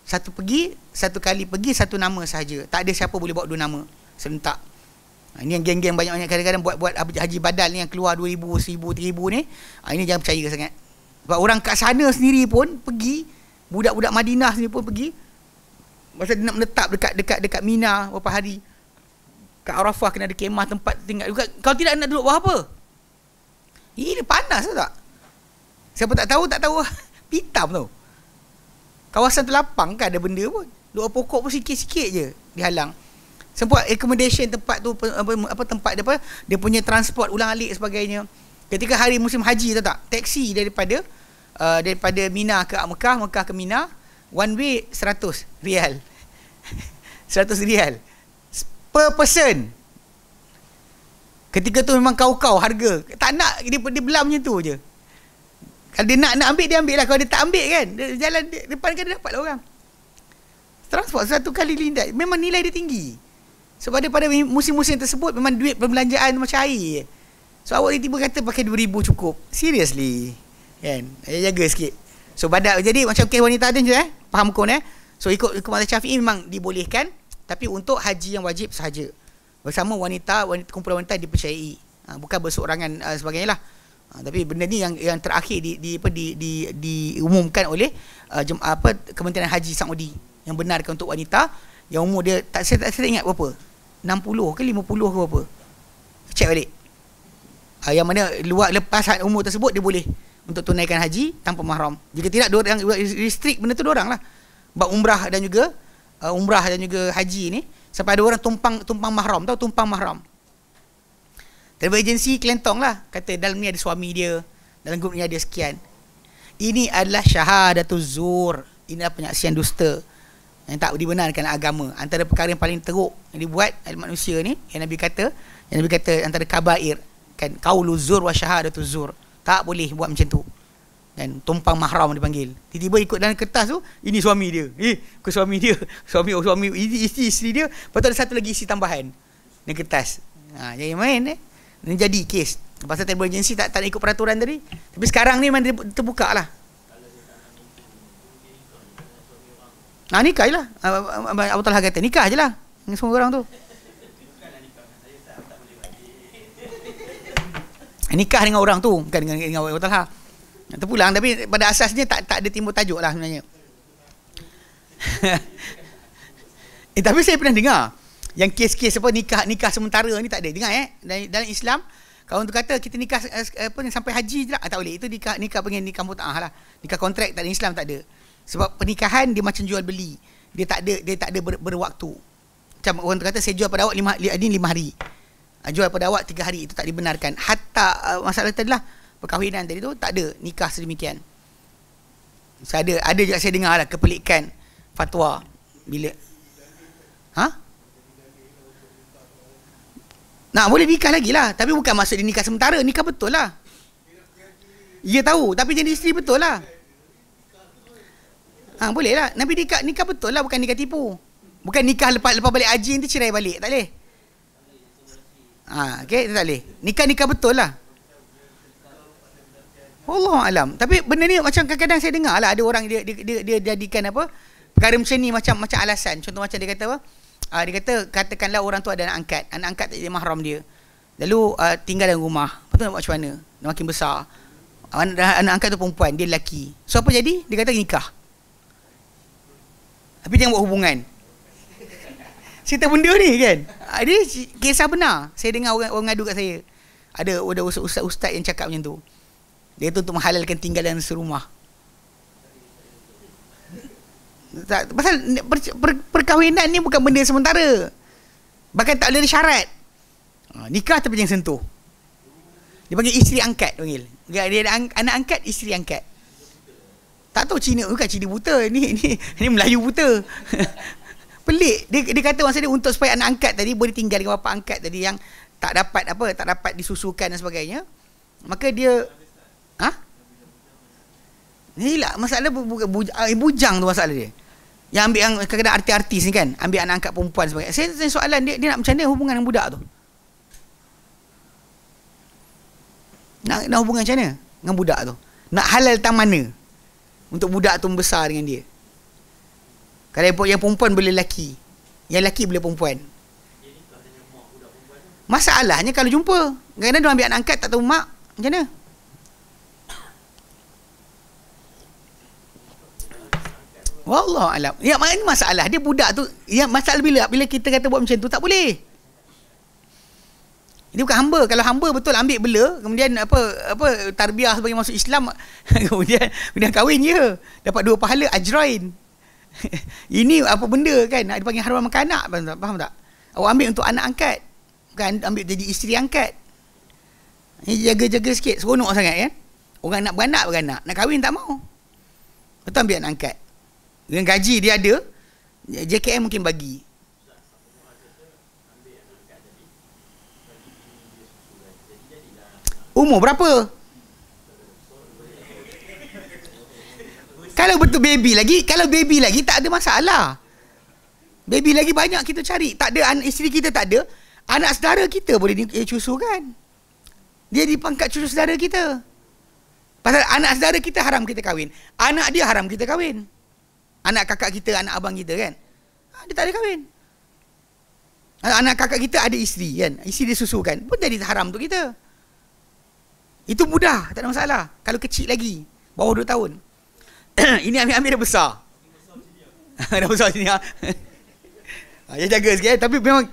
Speaker 1: Satu kali pergi satu nama sahaja. Tak ada siapa boleh bawa 2 nama serentak. Ini yang geng-geng banyak-banyak kadang-kadang buat haji badal ni yang keluar 2,000, 1,000, 3,000 ni. Ini jangan percaya sangat. Sebab orang kat sana sendiri pun pergi, budak-budak Madinah sendiri pun pergi. Masa dia nak menetap dekat Mina berapa hari. Kat Arafah kena ada kemah tempat tinggal. Kalau tidak nak duduk buat apa? Ini panas tak? Siapa tak tahu pitam tau. Kawasan terlapang kan ada benda pun. Dua pokok pun sikit-sikit je dihalang. Sempat accommodation tempat tu tempat dia punya transport ulang-alik sebagainya. Ketika hari musim haji tahu tak? Taksi daripada Mina ke Mekah, Mekah ke Mina, one way RM100. RM100 per person. Ketika tu memang kau harga. Tak nak dia belah macam tu je. Kalau dia nak ambil, dia ambil lah. Kalau dia tak ambil kan, dia jalan depan kan dia dapat lah orang. Transport satu kali lindas, memang nilai dia tinggi. Sebab pada musim-musim tersebut memang duit perbelanjaan macam air je. So awak tiba kata pakai RM2,000 cukup. Seriously kan, jaga sikit. So badal, jadi macam kes wanita tu je faham kon So ikut mazhab Syafi'i memang dibolehkan, tapi untuk haji yang wajib sahaja, bersama wanita kumpulan wanita dipercayai, bukan berseorangan sebagainya lah. Tapi benda ni yang terakhir diumumkan oleh Kementerian Haji Saudi, yang benarkan untuk wanita yang umur dia saya tak ingat berapa, 60 ke 50 ke berapa, cek balik. Yang mana lepas umur tersebut dia boleh untuk tunaikan haji tanpa mahram. Jika tidak, dia orang restrict benda tu dia orang lah. Bab umrah dan juga haji ni Sampai ada orang tumpang mahram, tahu tumpang mahram. Travel agency kelentong lah, kata dalam ni ada suami dia, dalam grup ni ada sekian. Ini adalah syahadatuz zur. Ini adalah penyaksian dusta yang tak dibenarkan agama. Antara perkara yang paling teruk yang dibuat oleh manusia ni, yang Nabi kata antara kabair kan, qauluz zur wa syahadatuz zur. Tak boleh buat macam tu. Dan tumpang mahram dipanggil. Tiba-tiba ikut dalam kertas tu, ini suami dia. Ke suami dia. Suami ini isteri dia. Lepas tu ada satu lagi isi tambahan dalam kertas. Jadi main Ini jadi kes. Pasal travel agency tak nak ikut peraturan tadi. Tapi sekarang ni memang terbuka lah. Nikah je lah. Abu Talha kata nikah je lah dengan semua orang tu. Nikah dengan orang tu, bukan dengan Abu Talha. Terpulang, tapi pada asasnya tak ada timbul tajuk lah sebenarnya. Tapi saya pernah dengar yang kes-kes apa nikah sementara ni tak ada. Dengar dalam Islam kalau tu kata kita nikah sampai haji je lah, tak boleh. Itu nikah pengen nikah mut'ah lah. Nikah kontrak tak ada, Islam tak ada. Sebab pernikahan dia macam jual beli. Dia tak ada berwaktu. Macam orang tu kata saya jual pada awak 5 hari. Jual pada awak 3 hari, itu tak dibenarkan. Hatta masalah tadi lah, perkahwinan tadi tu tak ada nikah sedemikian. So, ada juga saya dengar lah kepelikan fatwa bila nak boleh nikah lagi lah, tapi bukan maksud dia nikah sementara, nikah betul lah. Ya tahu, tapi jadi isteri betul lah. Boleh lah. Nabi nikah betul lah, bukan nikah tipu. Bukan nikah lepas balik haji nanti cerai balik, tak boleh. Okay, tak boleh. Nikah betul lah. Wallahu alam. Tapi benda ni macam kadang-kadang saya dengar lah, ada orang dia jadikan apa perkara macam ni macam alasan. Contoh macam dia kata apa? Dia kata katakanlah orang tu ada anak angkat tak jadi mahram dia. Lalu tinggal dalam rumah. Lepas tu nak buat macam mana? Dia makin besar. Anak angkat tu perempuan, dia lelaki. So apa jadi? Dia kata nikah. Tapi jangan buat hubungan. Cerita benda ni kan. Dia kisah benar. Saya dengar orang ngadu kat saya. Ada ustaz yang cakap macam tu. Dia tu untuk menghalalkan tinggal dalam serumah. Pasal perkahwinan ni bukan benda sementara. Bahkan tak ada syarat. Nikah tapi jangan sentuh. Dia panggil isteri angkat, panggil. Dia ada anak angkat, isteri angkat. Tak tahu Cina, bukan Cina buta. Ni Melayu buta. Pelik. Dia kata masa dia untuk supaya anak angkat tadi boleh tinggal dengan bapa angkat tadi yang tak dapat disusukan dan sebagainya. Maka dia ni lah masalah bujang tu masalah dia. Yang ambil yang kadang-kadang artis-artis ni kan, ambil anak angkat perempuan sebagainya. Saya soalan dia nak macam mana hubungan dengan budak tu? Nak hubungan macam mana dengan budak tu? Nak halal tang mana untuk budak tu membesar dengan dia? Kalau yang perempuan boleh lelaki, yang lelaki boleh perempuan. Masalahnya kalau jumpa, kadang-kadang dia ambil anak angkat tak tahu mak, macam mana? Wallahu alam. Ya, maknanya masalah dia budak tu, ya masalah bila kita kata buat macam tu tak boleh. Ini bukan hamba. Kalau hamba betul ambil bela, kemudian apa tarbiyah sebagai masuk Islam, kemudian kahwin je. Dapat 2 pahala ajrain. Ini apa benda kan? Dia panggil haram makan anak, faham tak? Awak ambil untuk anak angkat, bukan ambil jadi isteri angkat. Ini jaga-jaga sikit, seronok sangat kan? Orang nak beranak, nak kahwin tak mau. Betul ambil anak angkat. Dengan gaji dia ada, JKM mungkin bagi. Umur berapa? Kalau betul baby lagi tak ada masalah. Baby lagi banyak kita cari. Tak ada isteri kita tak ada, anak saudara kita boleh cusu kan. Dia di pangkat cucu saudara kita. Pasal anak saudara kita haram kita kahwin, anak dia haram kita kahwin. Anak kakak kita, anak abang kita kan, dia tak ada kahwin. Anak kakak kita ada isteri kan, isteri dia susu kan, pun jadi haram untuk kita. Itu mudah, tak ada masalah. Kalau kecil lagi, bawah 2 tahun. Ini ambil dah besar. Dah besar sini ha. Dia jaga sikit tapi memang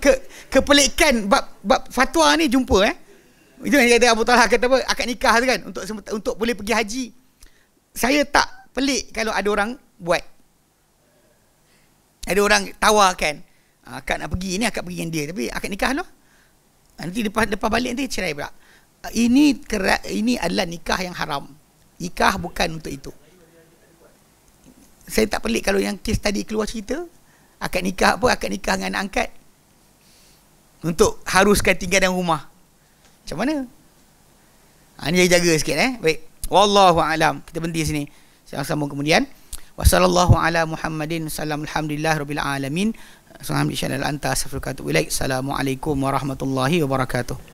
Speaker 1: kepelikan bab fatwa ni jumpa Itu yang kata Abu Talha kata apa, akad nikah tu kan untuk boleh pergi haji. Saya tak pelik kalau ada orang buat. Ada orang tawarkan Akak nak pergi ni, akak pergi dengan dia, tapi akak nikah lah. Nanti lepas balik nanti cerai pula. Ini adalah nikah yang haram. Nikah bukan untuk itu. Saya tak pelik kalau yang kes tadi keluar cerita, akad nikah apa, akad nikah dengan anak angkat untuk haruskan tinggal dalam rumah. Macam mana? Ini jaga sikit Baik. Wallahu a'lam. Kita berhenti sini. Sama-sama kemudian. Wassallallahu ala Muhammadin sallam alhamdulillah rabbil alamin. Assalamualaikum warahmatullahi wabarakatuh.